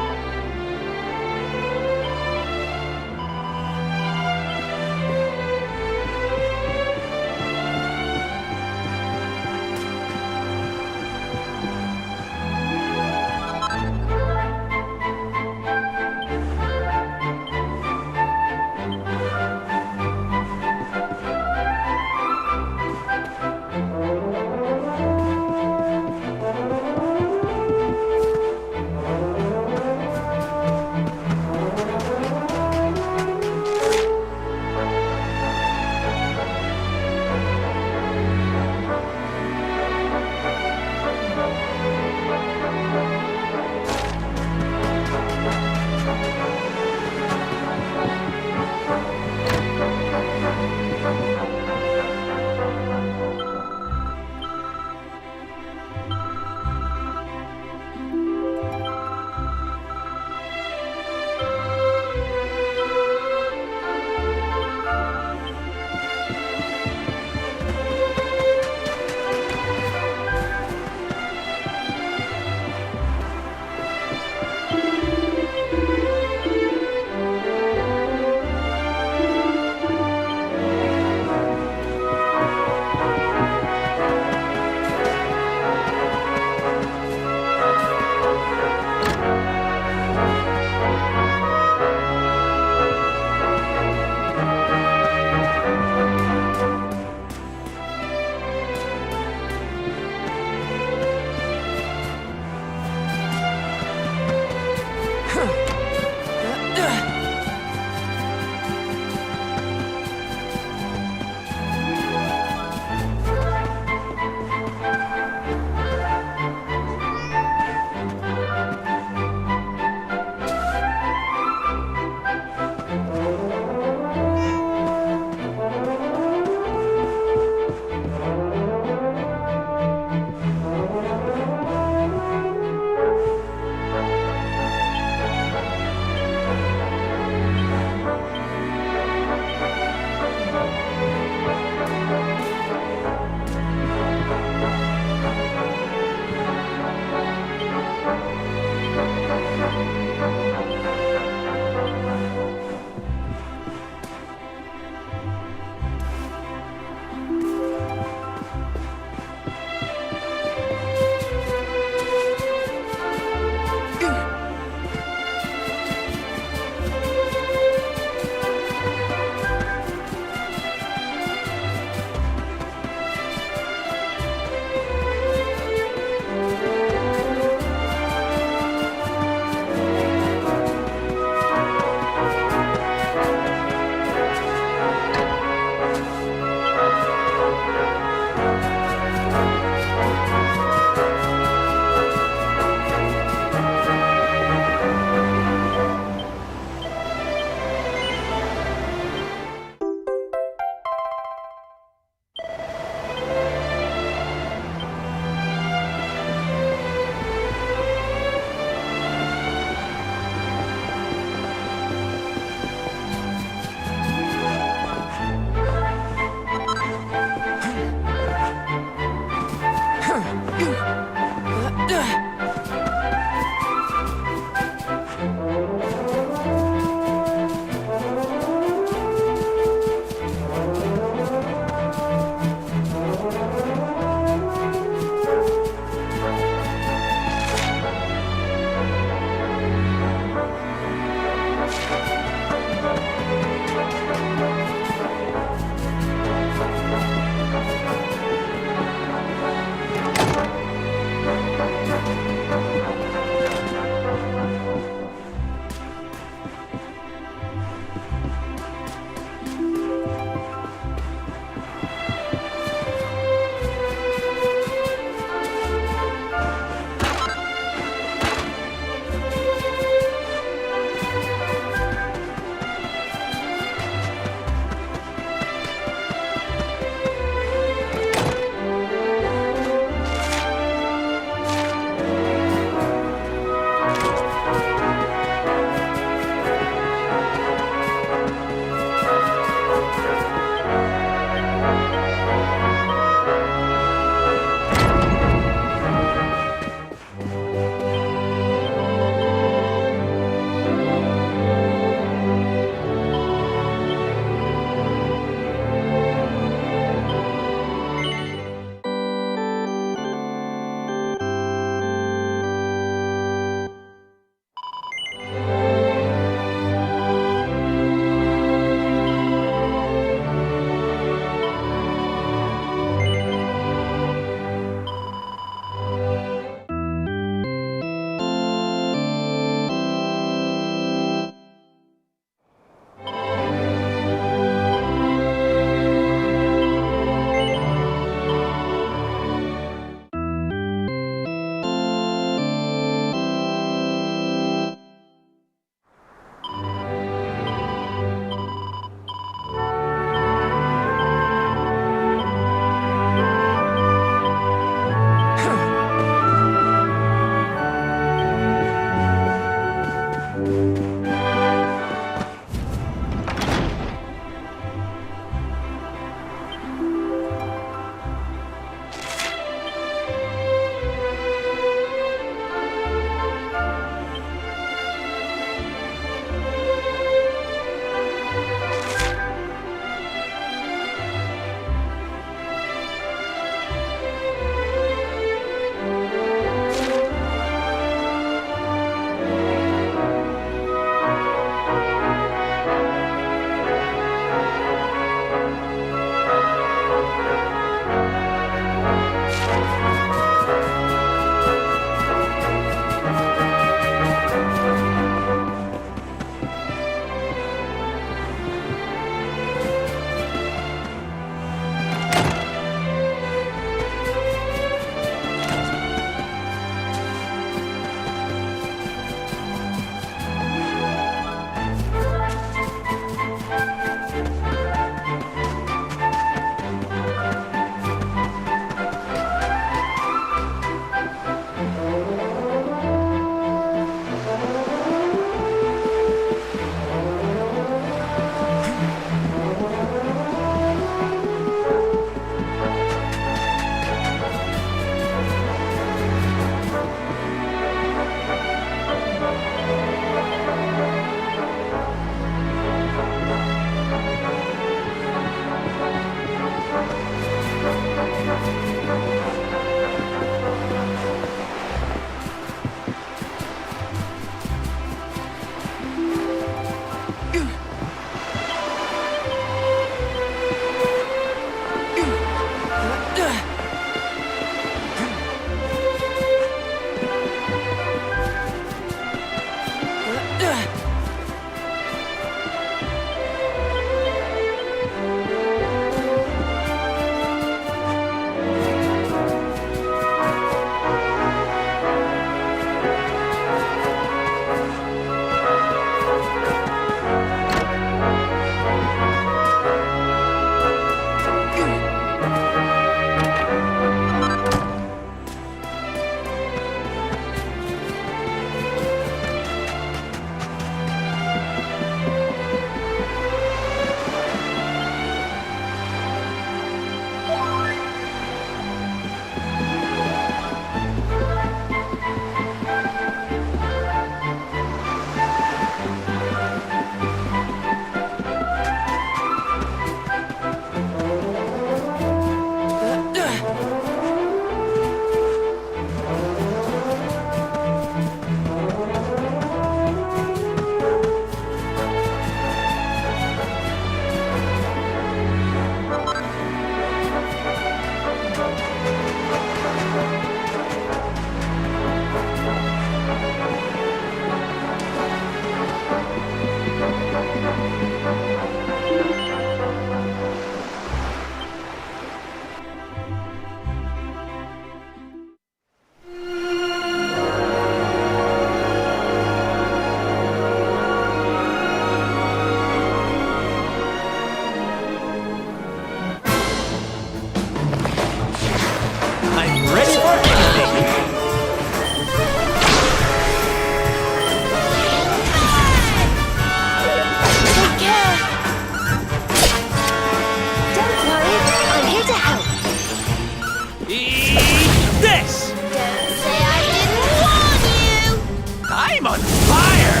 I'm on fire!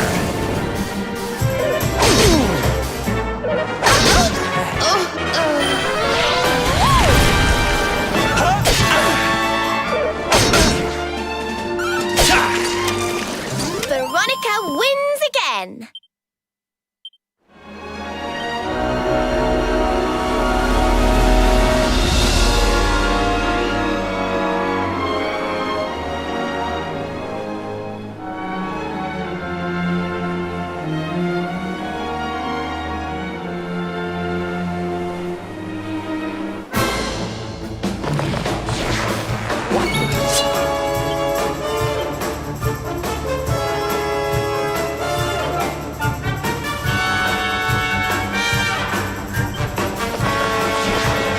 Veronica wins again.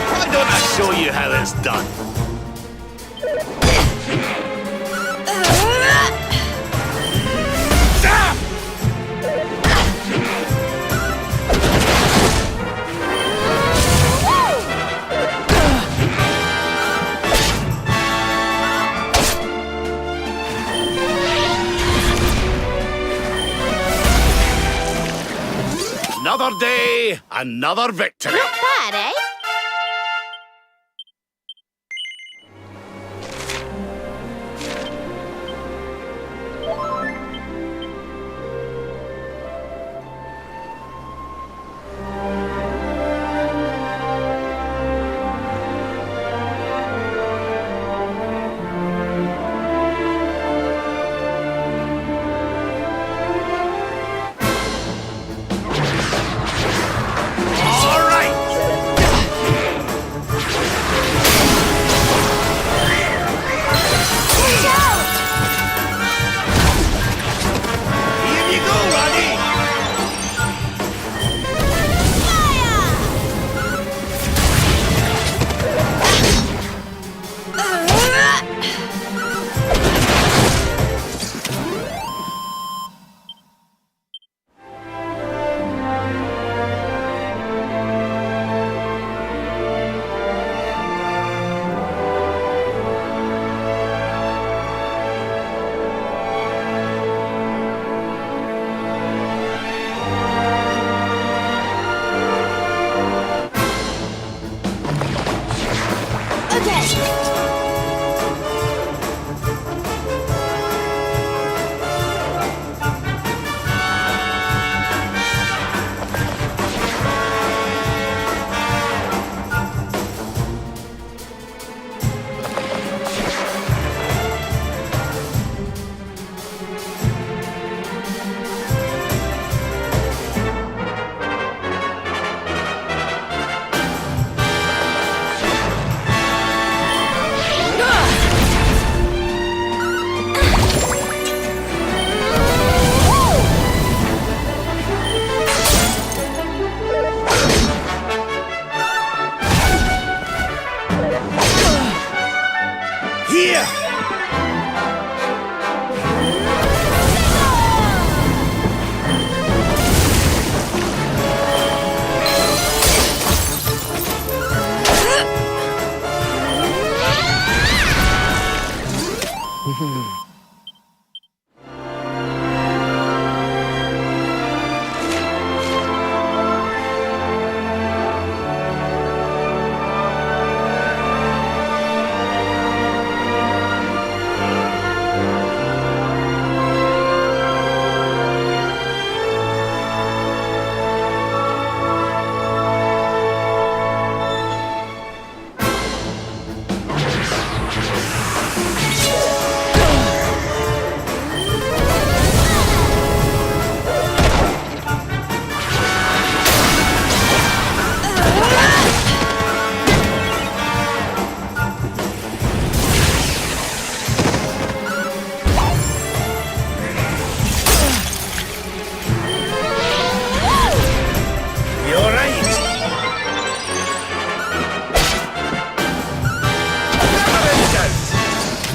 Why don't I show you how it's done? Another day, another victory. Not bad, eh? All right. Here you go, Roddy. Here.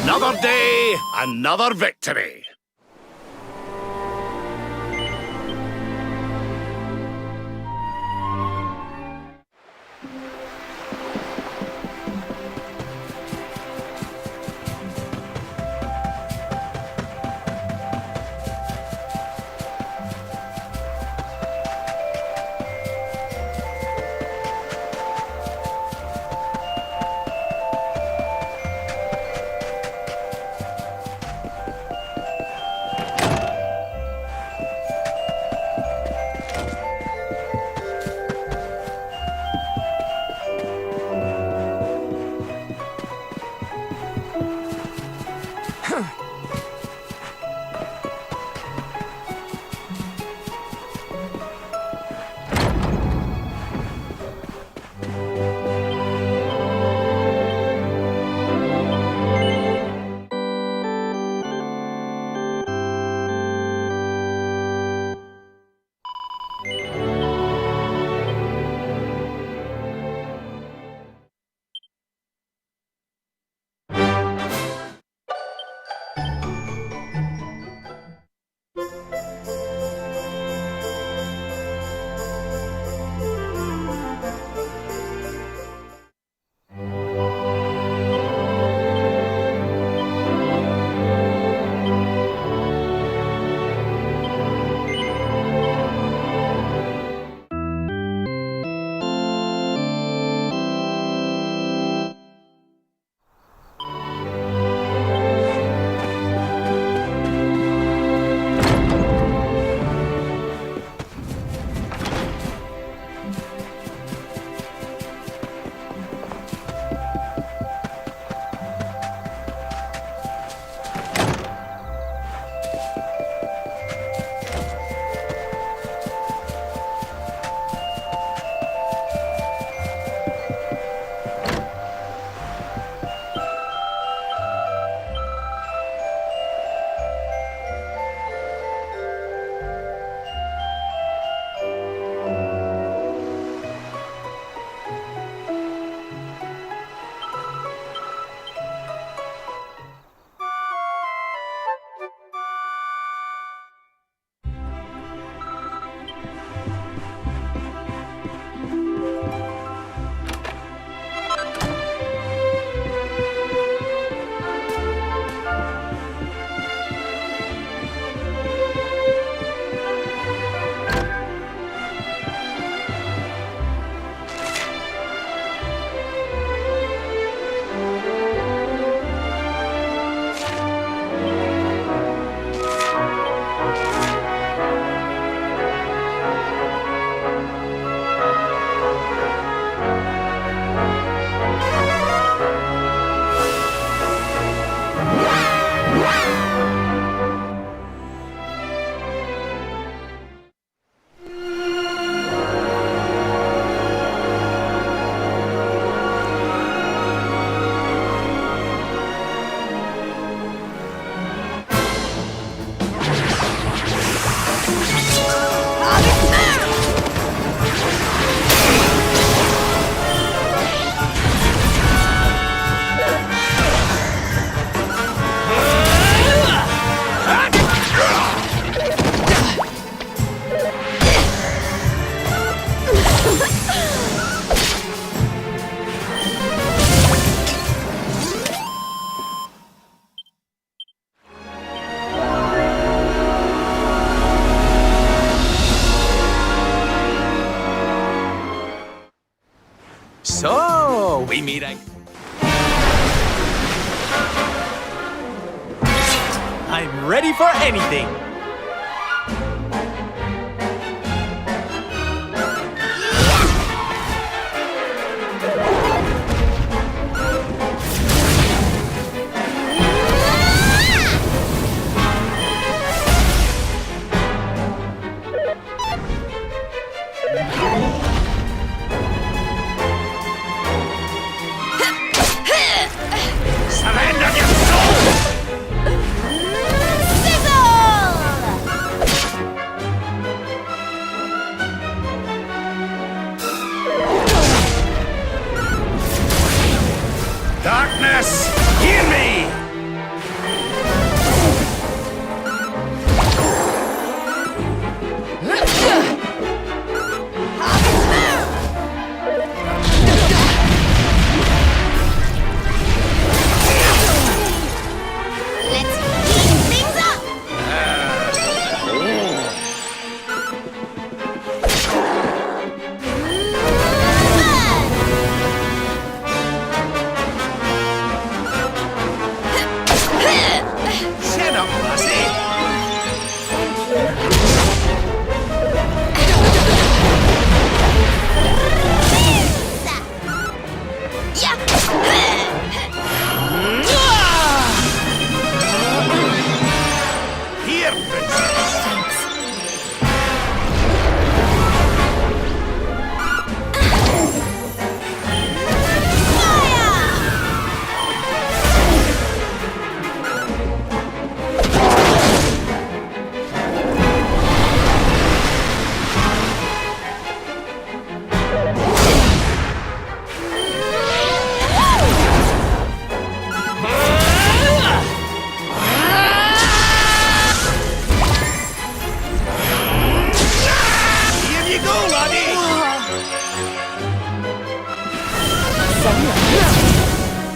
Another day, another victory. we meet again. I'm ready for anything. Surrender your soul! Darkness, hear me!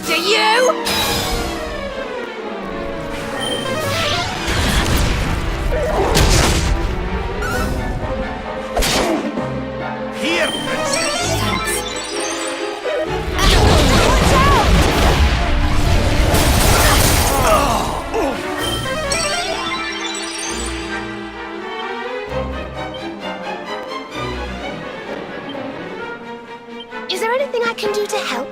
Do you? Here, princess! Watch out! Is there anything I can do to help?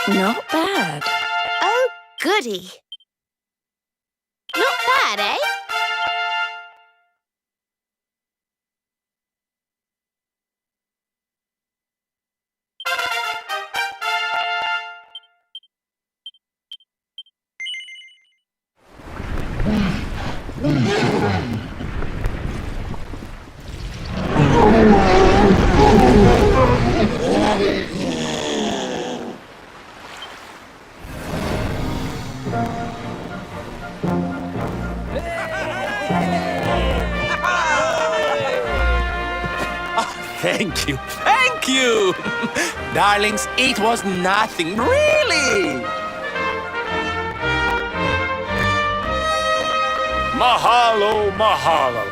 Not bad. Oh, goody. Not bad, eh? Thank you, thank you! Darlings, it was nothing, really! Mahalo, mahalo.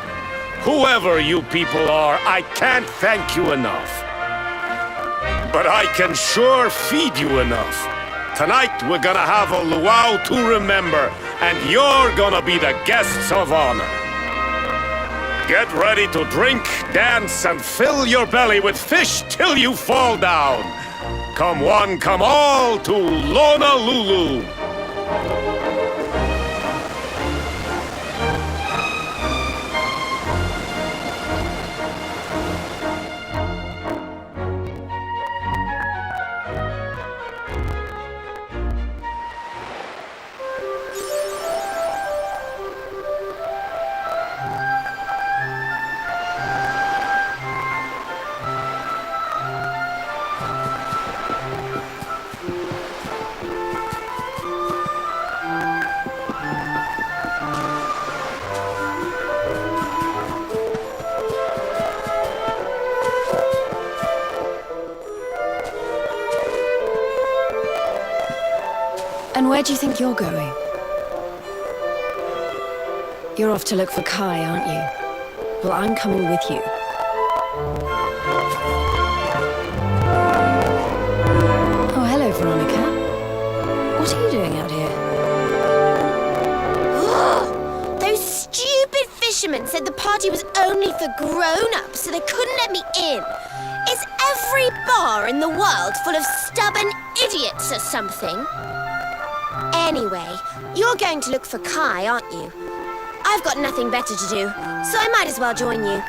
Whoever you people are, I can't thank you enough. But I can sure feed you enough. Tonight we're gonna have a luau to remember, and you're gonna be the guests of honor. Get ready to drink, dance, and fill your belly with fish till you fall down. Come one, come all to Honolulu. And where do you think you're going? You're off to look for Kai, aren't you? Well, I'm coming with you. Oh, hello, Veronica. What are you doing out here? Those stupid fishermen said the party was only for grown-ups, so they couldn't let me in. Is every bar in the world full of stubborn idiots or something? Anyway, you're going to look for Kai, aren't you? I've got nothing better to do, so I might as well join you.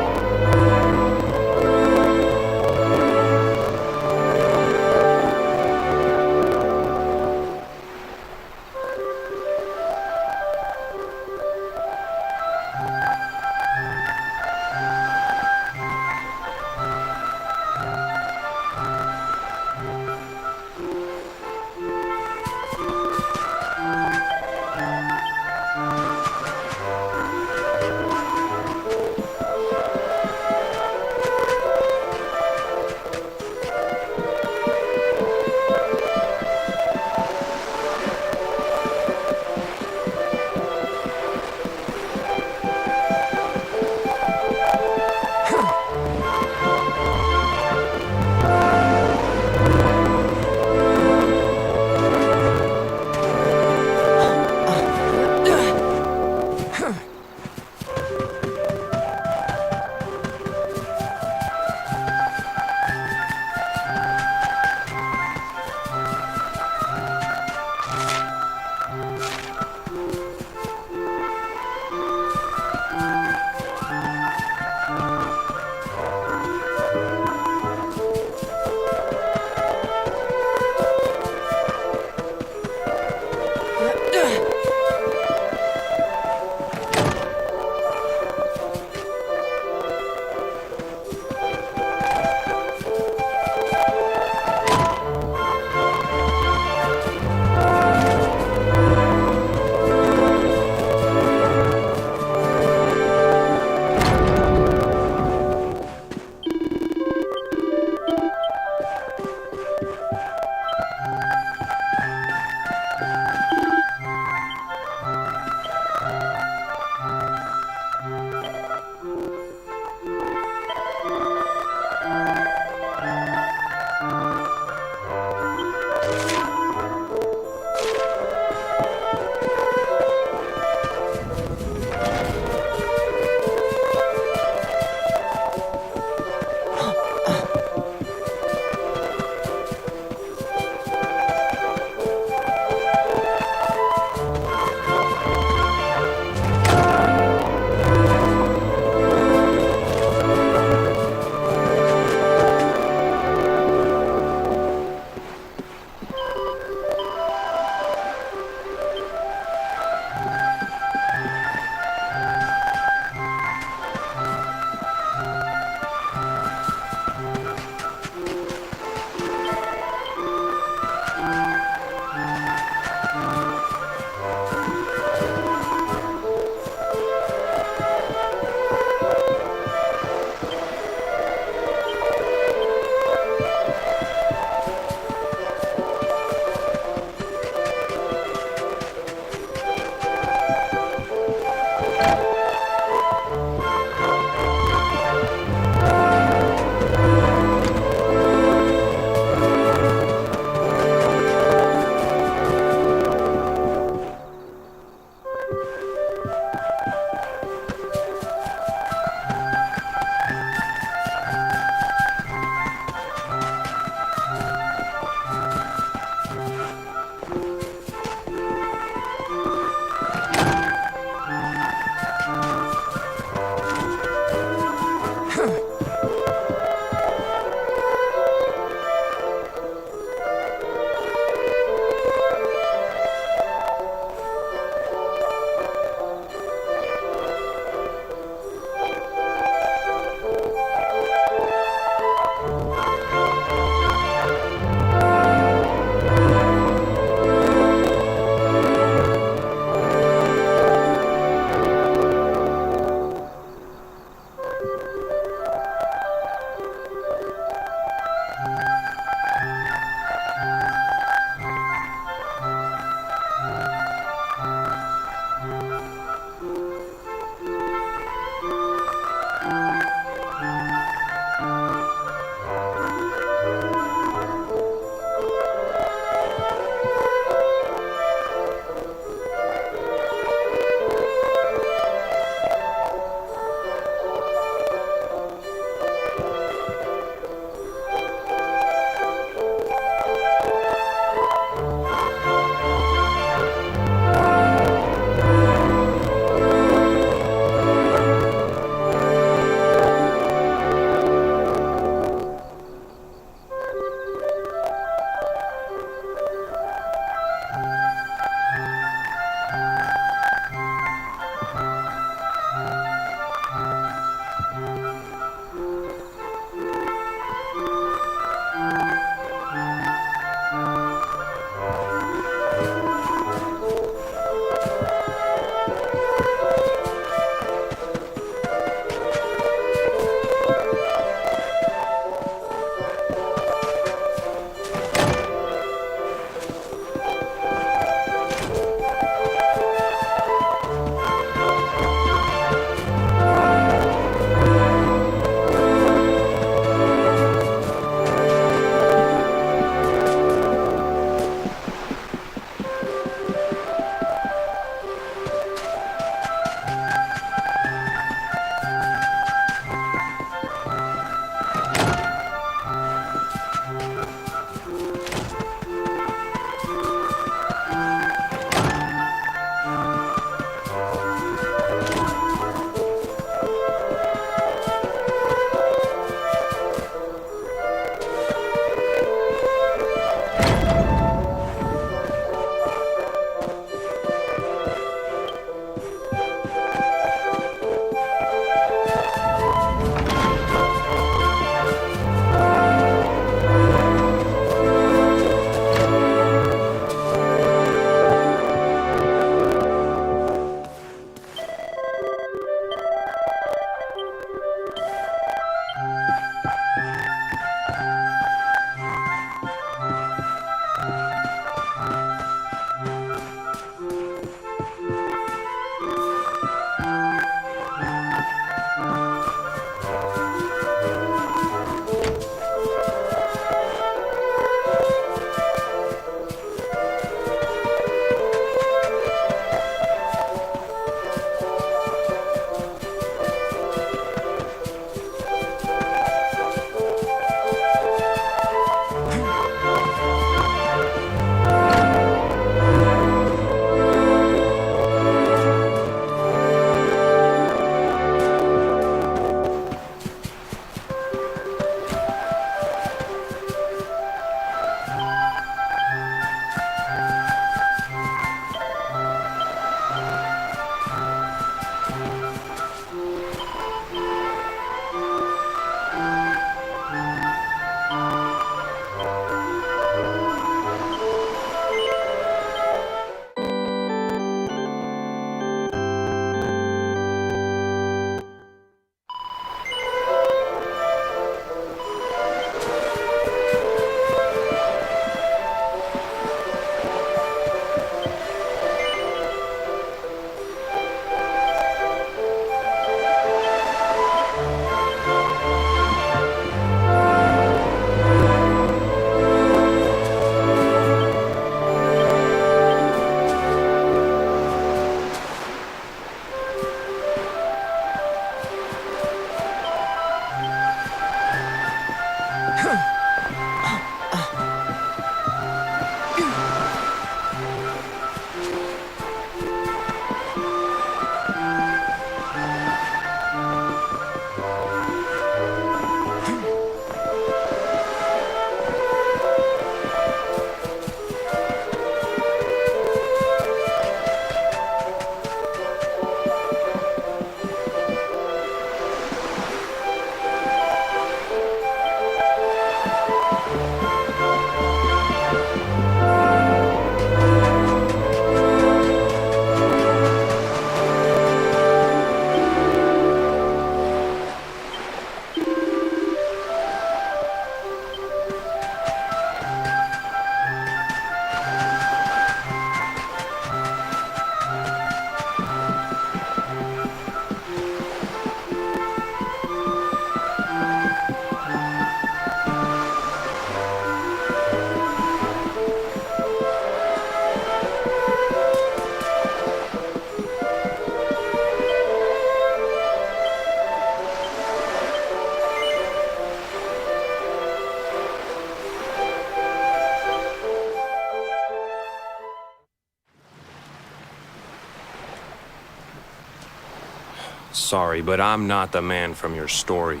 Sorry, but I'm not the man from your story.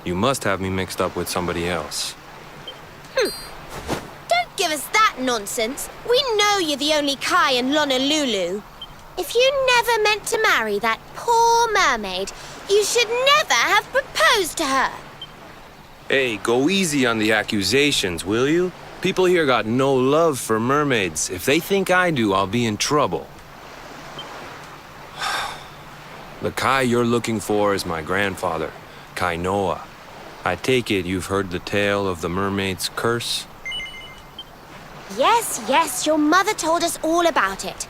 You must have me mixed up with somebody else. Don't give us that nonsense. We know you're the only Kai in Honolulu. If you never meant to marry that poor mermaid, you should never have proposed to her. Hey, go easy on the accusations, will you? People here got no love for mermaids. If they think I do, I'll be in trouble. The Kai you're looking for is my grandfather, Kainoa. I take it you've heard the tale of the mermaid's curse? Yes, your mother told us all about it.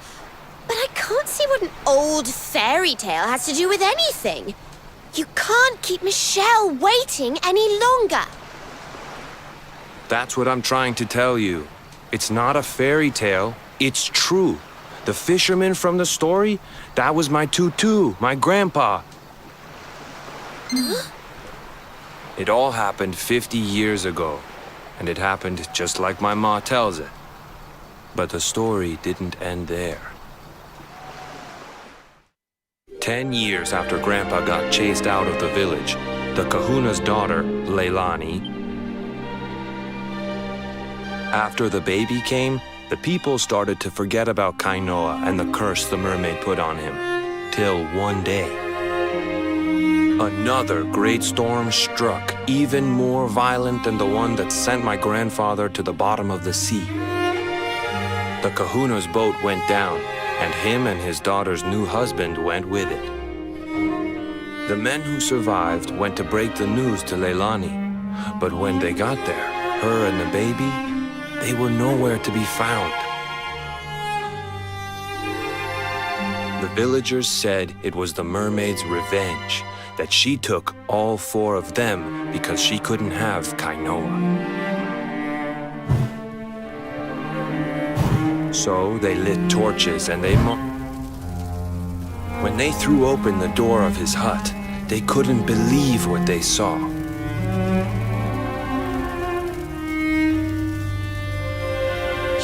But I can't see what an old fairy tale has to do with anything. You can't keep Michelle waiting any longer. That's what I'm trying to tell you. It's not a fairy tale, it's true. The fisherman from the story, that was my tutu, my grandpa. Huh? It all happened 50 years ago, and it happened just like my ma tells it. But the story didn't end there. 10 years after Grandpa got chased out of the village, the kahuna's daughter, Leilani. After the baby came, the people started to forget about Kainoa and the curse the mermaid put on him. Till one day, another great storm struck, even more violent than the one that sent my grandfather to the bottom of the sea. The kahuna's boat went down, and him and his daughter's new husband went with it. The men who survived went to break the news to Leilani, but when they got there, her and the baby, they were nowhere to be found. The villagers said it was the mermaid's revenge, that she took all 4 of them because she couldn't have Kainoa. So they lit torches and when they threw open the door of his hut, they couldn't believe what they saw.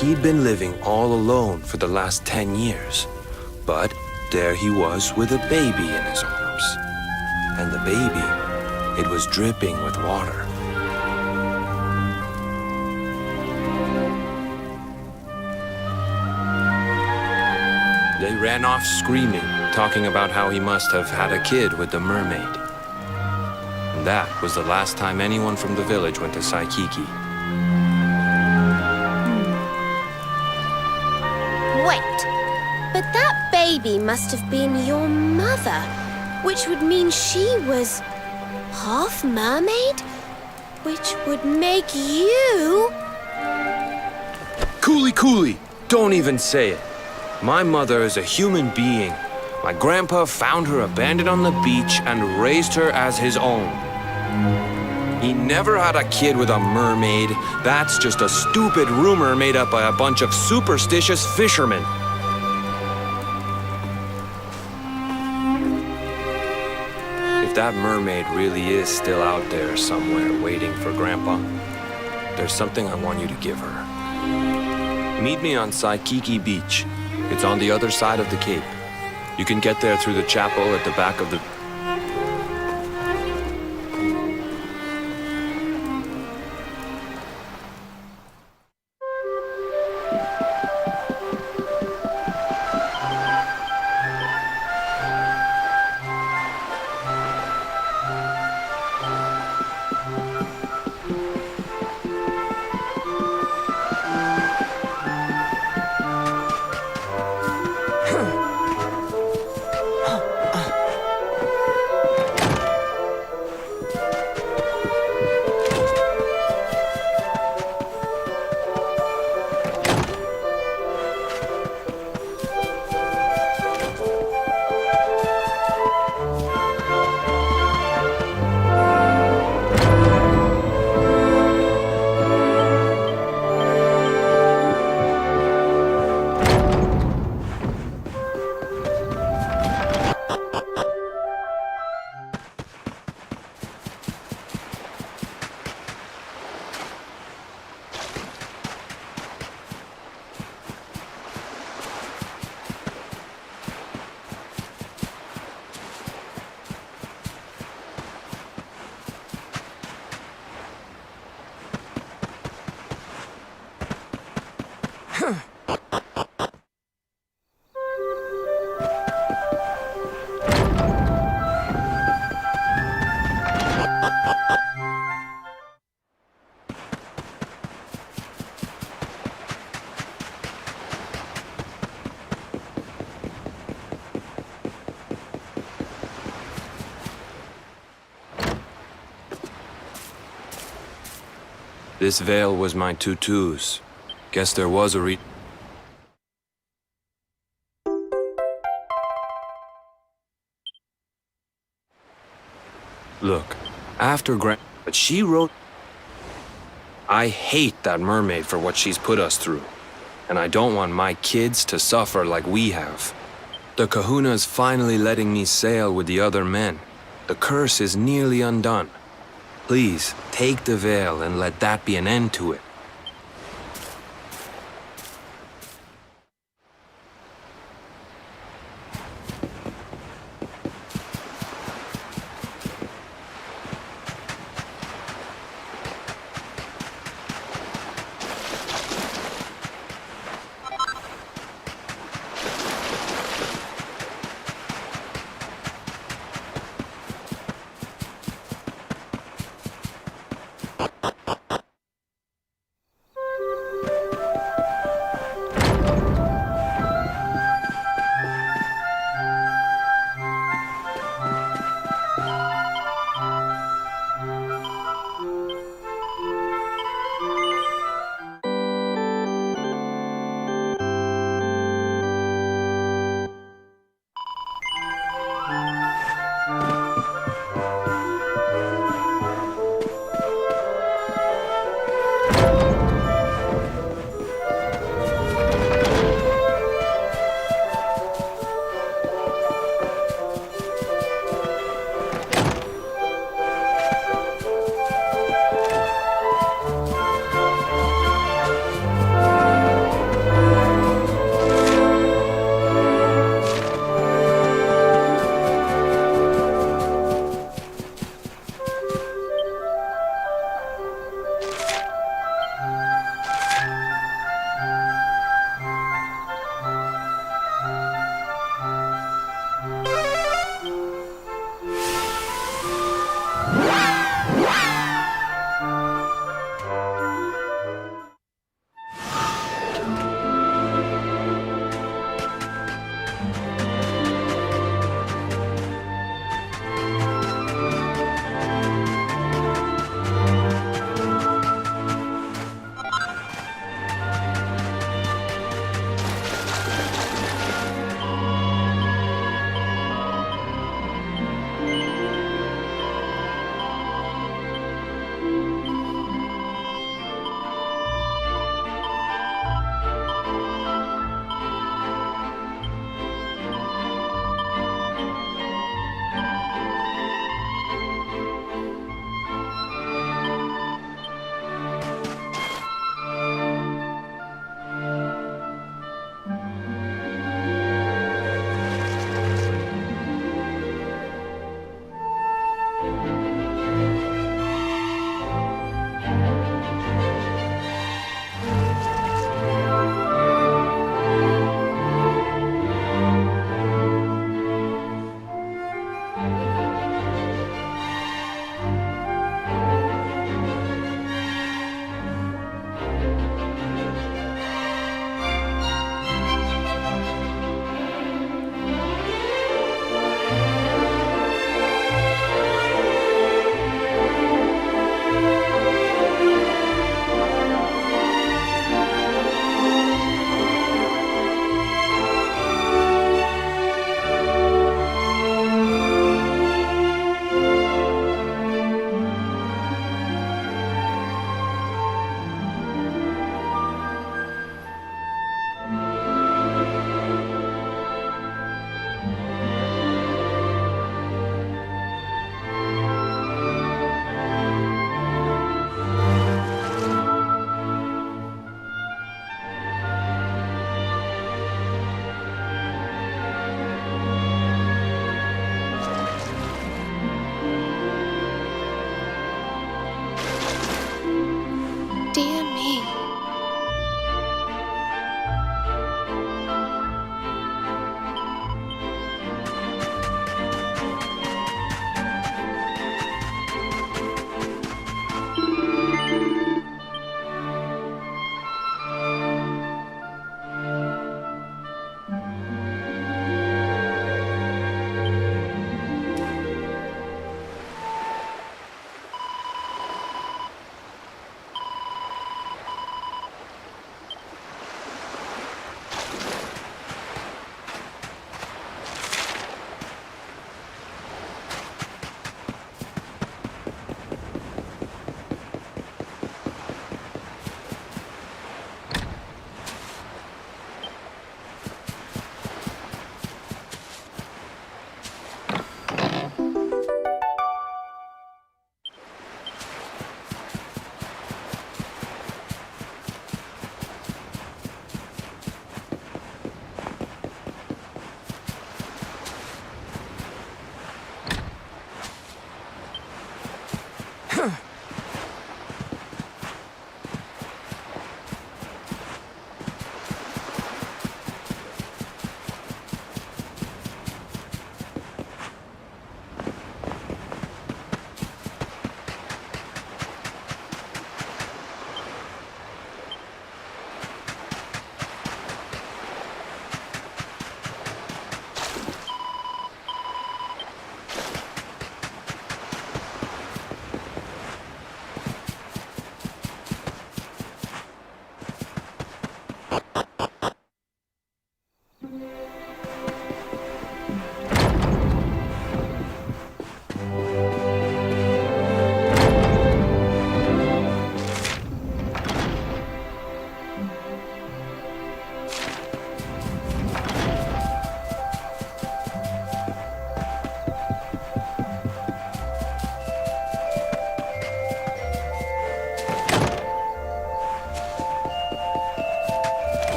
He'd been living all alone for the last 10 years, but there he was with a baby in his arms. And the baby, it was dripping with water. They ran off screaming, talking about how he must have had a kid with the mermaid. And that was the last time anyone from the village went to Saikiki. Wait, but that baby must have been your mother, which would mean she was half mermaid, which would make you... Cooley, don't even say it. My mother is a human being. My grandpa found her abandoned on the beach and raised her as his own. He never had a kid with a mermaid. That's just a stupid rumor made up by a bunch of superstitious fishermen. If that mermaid really is still out there somewhere waiting for Grandpa, there's something I want you to give her. Meet me on Saikiki Beach. It's on the other side of the cape. You can get there through the chapel at the back of the... This veil was my tutu's. Guess there was a Look, after but she wrote... I hate that mermaid for what she's put us through. And I don't want my kids to suffer like we have. The Kahuna's finally letting me sail with the other men. The curse is nearly undone. Please, take the veil and let that be an end to it.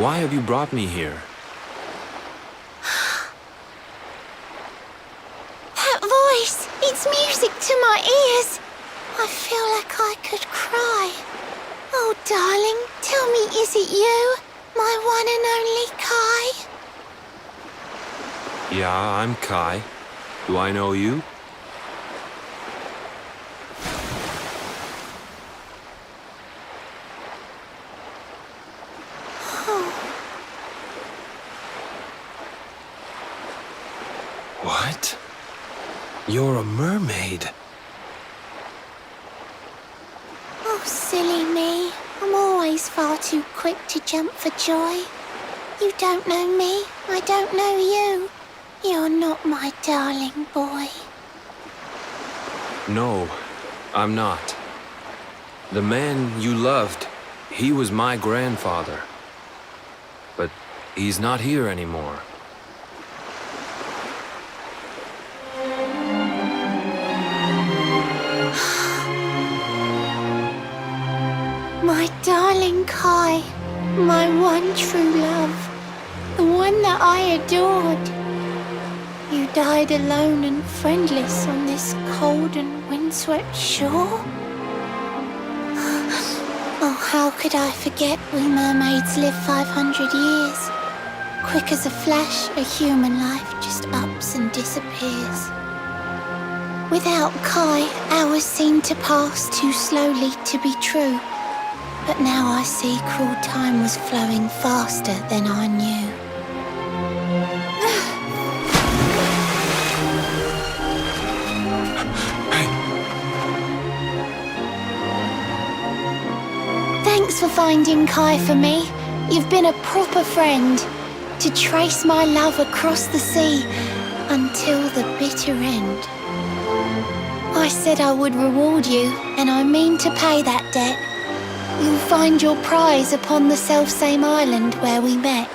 Why have you brought me here? That voice! It's music to my ears! I feel like I could cry. Oh, darling, tell me, is it you? My one and only Kai? Yeah, I'm Kai. Do I know you? What? You're a mermaid. Oh, silly me. I'm always far too quick to jump for joy. You don't know me, I don't know you. You're not my darling boy. No, I'm not. The man you loved, he was my grandfather. But he's not here anymore. My darling Kai, my one true love, the one that I adored. You died alone and friendless on this cold and windswept shore? Oh, how could I forget we mermaids live 500 years? Quick as a flash, a human life just ups and disappears. Without Kai, hours seem to pass too slowly to be true. But now I see cruel time was flowing faster than I knew. Thanks for finding Kai for me. You've been a proper friend. To trace my love across the sea until the bitter end. I said I would reward you, and I mean to pay that debt. You'll find your prize upon the selfsame island where we met.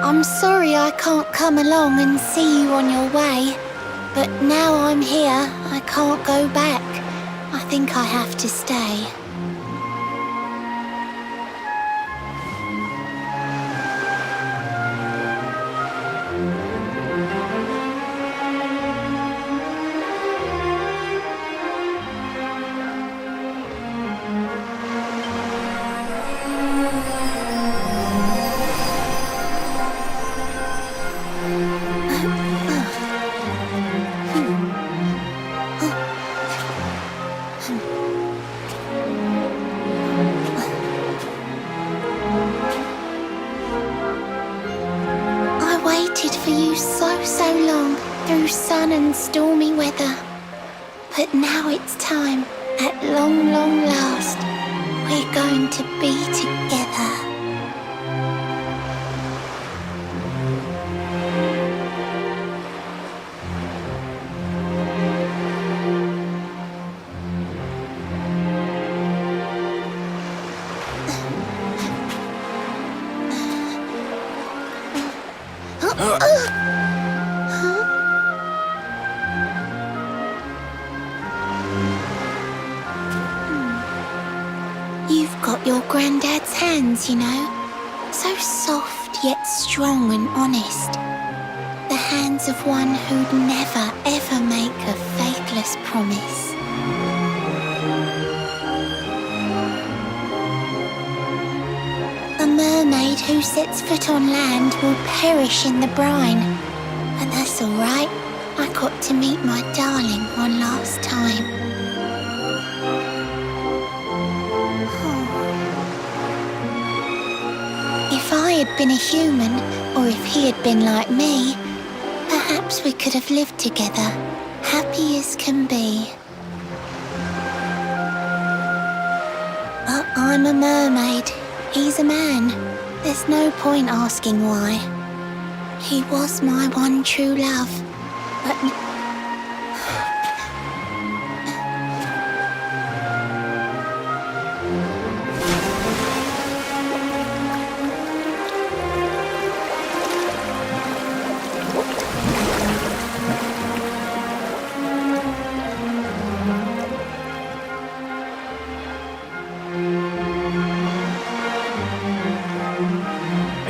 I'm sorry I can't come along and see you on your way, but now I'm here, I can't go back. I think I have to stay. So long through sun and stormy weather. But now it's time, at long, long last, we're going to be together. You've got your granddad's hands, you know. So soft yet strong and honest. The hands of one who'd never ever make a faithless promise. A mermaid who sets foot on land will perish in the brine. But that's all right. I got to meet my darling one last time. If I had been a human, or if he had been like me, perhaps we could have lived together, happy as can be. But I'm a mermaid, he's a man. There's no point asking why. He was my one true love, but...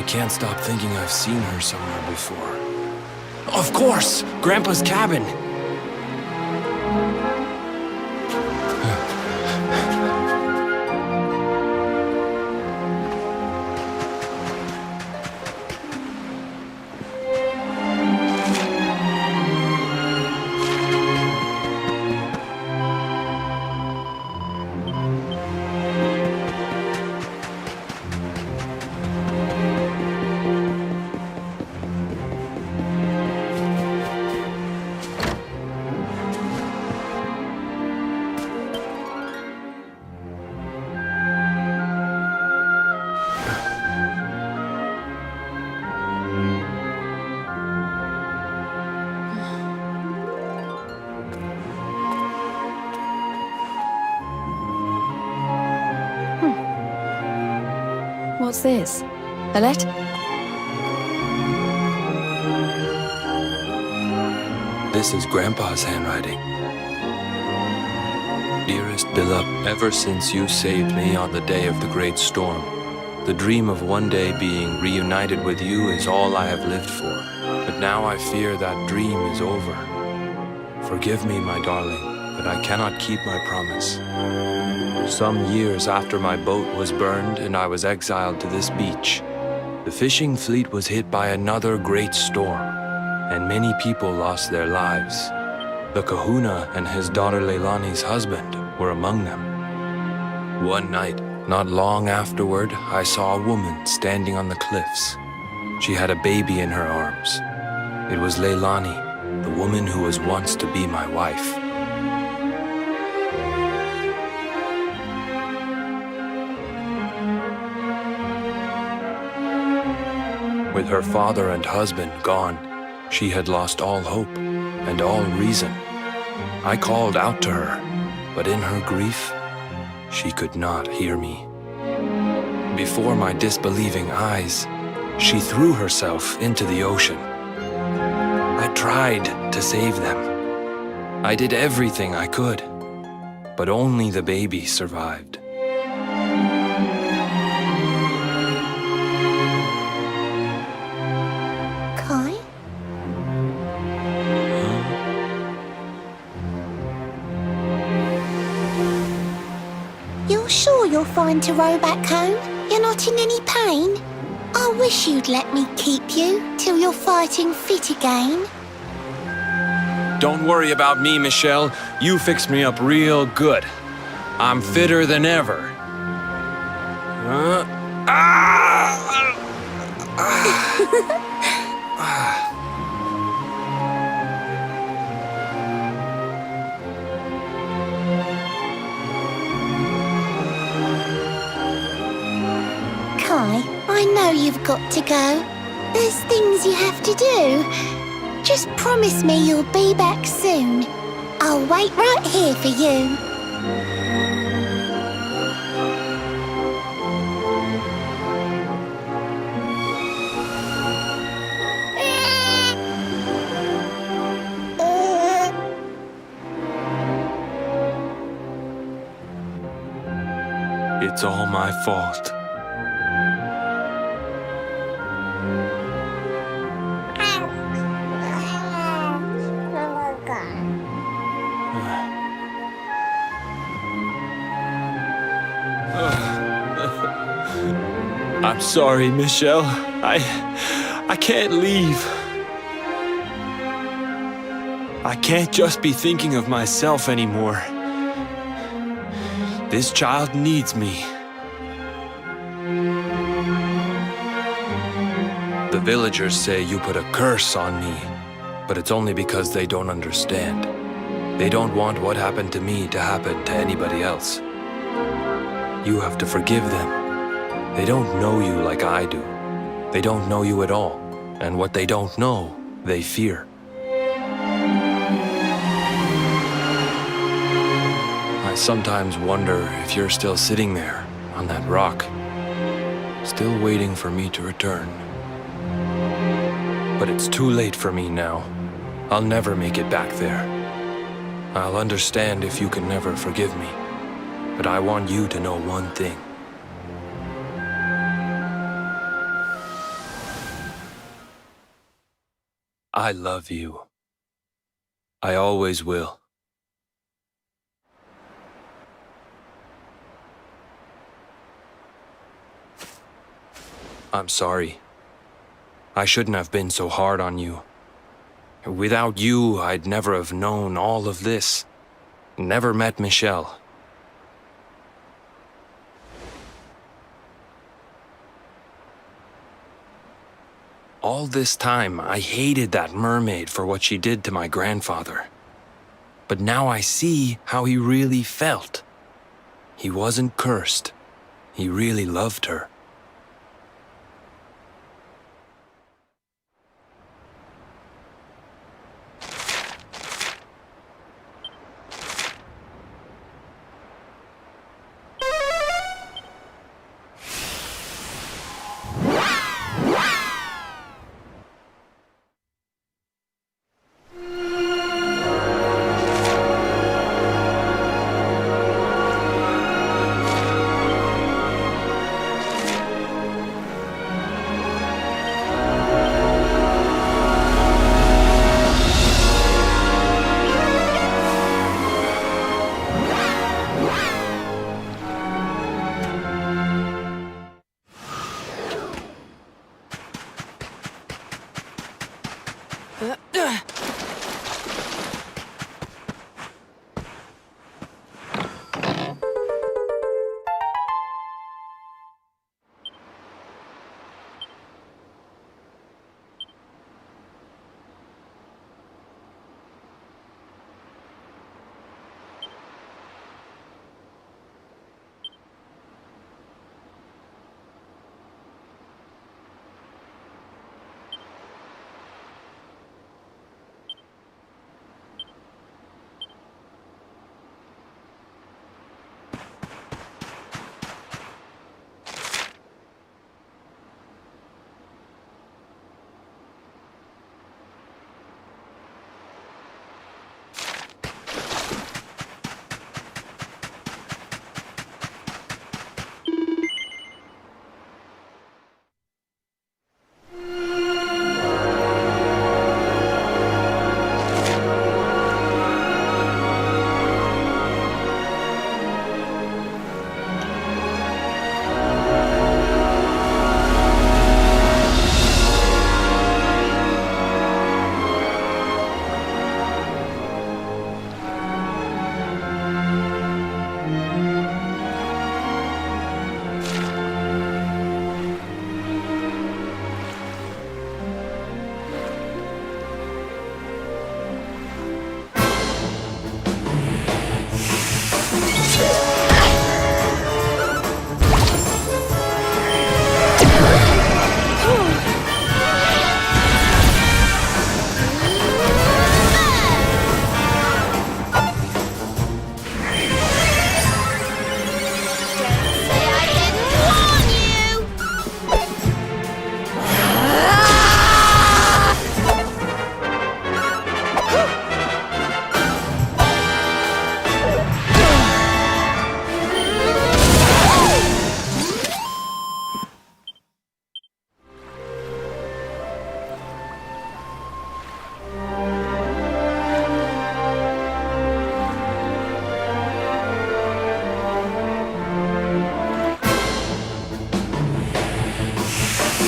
can't stop thinking I've seen her somewhere before. Of course! Grandpa's cabin! What's this? A letter? This is Grandpa's handwriting. Dearest Billa, ever since you saved me on the day of the great storm, the dream of one day being reunited with you is all I have lived for. But now I fear that dream is over. Forgive me, my darling, but I cannot keep my promise. Some years after my boat was burned and I was exiled to this beach, the fishing fleet was hit by another great storm, and many people lost their lives. The kahuna and his daughter Leilani's husband were among them. One night, not long afterward, I saw a woman standing on the cliffs. She had a baby in her arms. It was Leilani, the woman who was once to be my wife. With her father and husband gone, she had lost all hope and all reason. I called out to her, but in her grief, she could not hear me. Before my disbelieving eyes, she threw herself into the ocean. I tried to save them. I did everything I could, but only the baby survived. You're sure you're fine to row back home? You're not in any pain? I wish you'd let me keep you till you're fighting fit again. Don't worry about me, Michelle. You fixed me up real good. I'm fitter than ever. Kai, I know you've got to go. There's things you have to do. Just promise me you'll be back soon. I'll wait right here for you. It's all my fault. I'm sorry, Michelle. I can't leave. I can't just be thinking of myself anymore. This child needs me. The villagers say you put a curse on me, but it's only because they don't understand. They don't want what happened to me to happen to anybody else. You have to forgive them. They don't know you like I do. They don't know you at all, and what they don't know, they fear. I sometimes wonder if you're still sitting there, on that rock, still waiting for me to return. But it's too late for me now. I'll never make it back there. I'll understand if you can never forgive me, but I want you to know one thing. I love you. I always will. I'm sorry. I shouldn't have been so hard on you. Without you, I'd never have known all of this. Never met Michelle. All this time, I hated that mermaid for what she did to my grandfather. But now I see how he really felt. He wasn't cursed. He really loved her.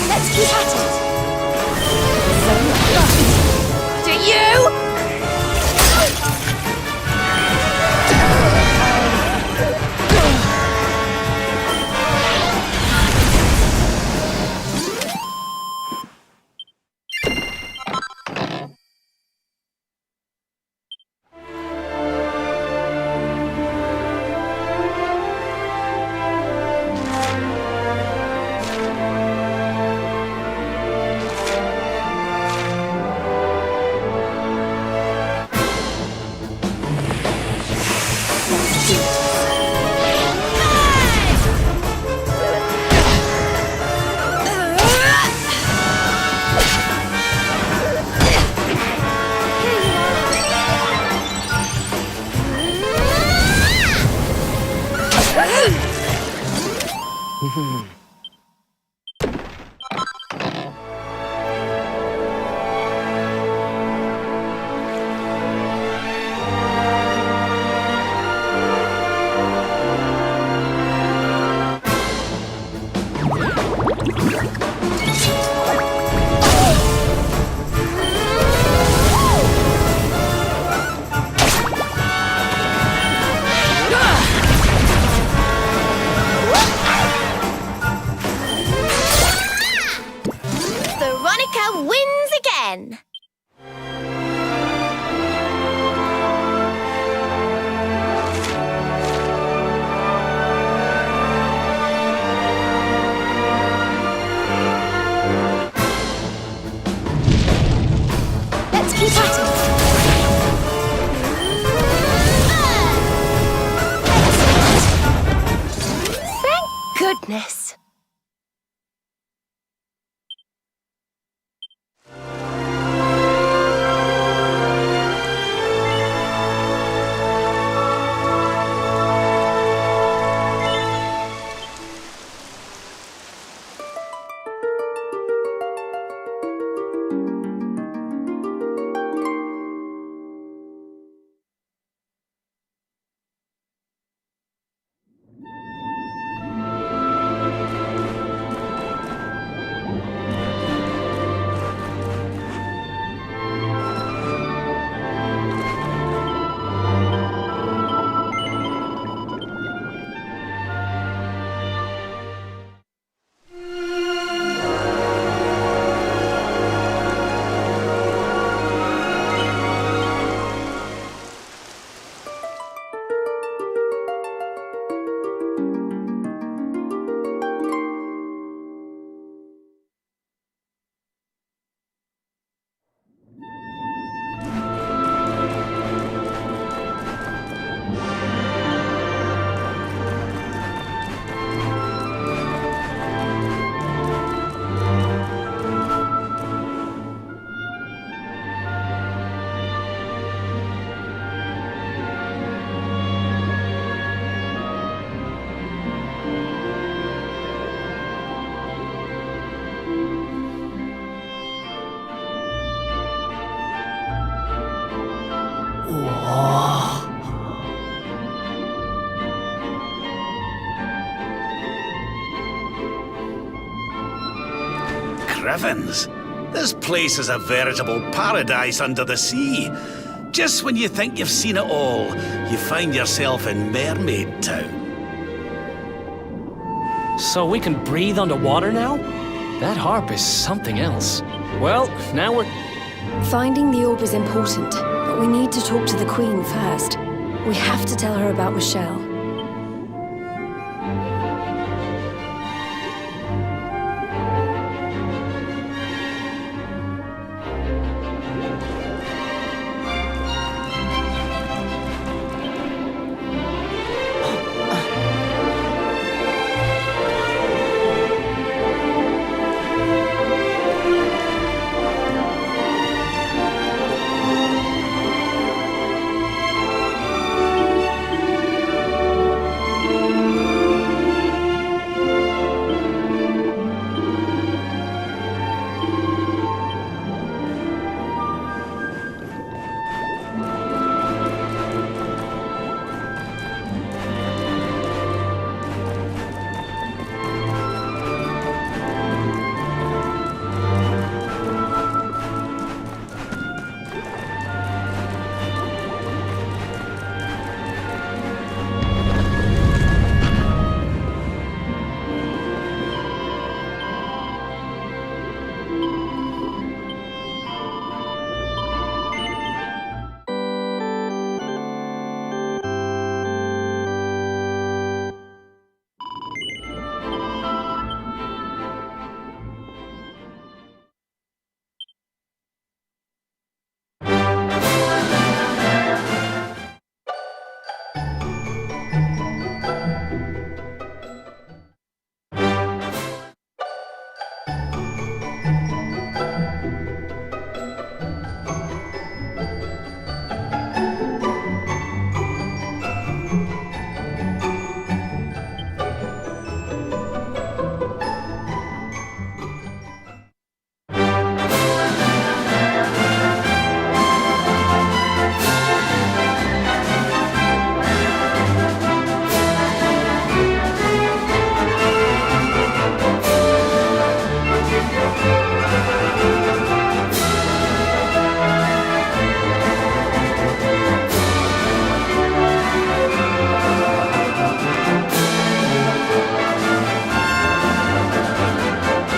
Let's keep at it. Do you? madness. Griffins, this place is a veritable paradise under the sea. Just when you think you've seen it all, you find yourself in Mermaid Town. So we can breathe underwater now? That harp is something else. Well, now we're... Finding the orb is important, but we need to talk to the Queen first. We have to tell her about Michelle.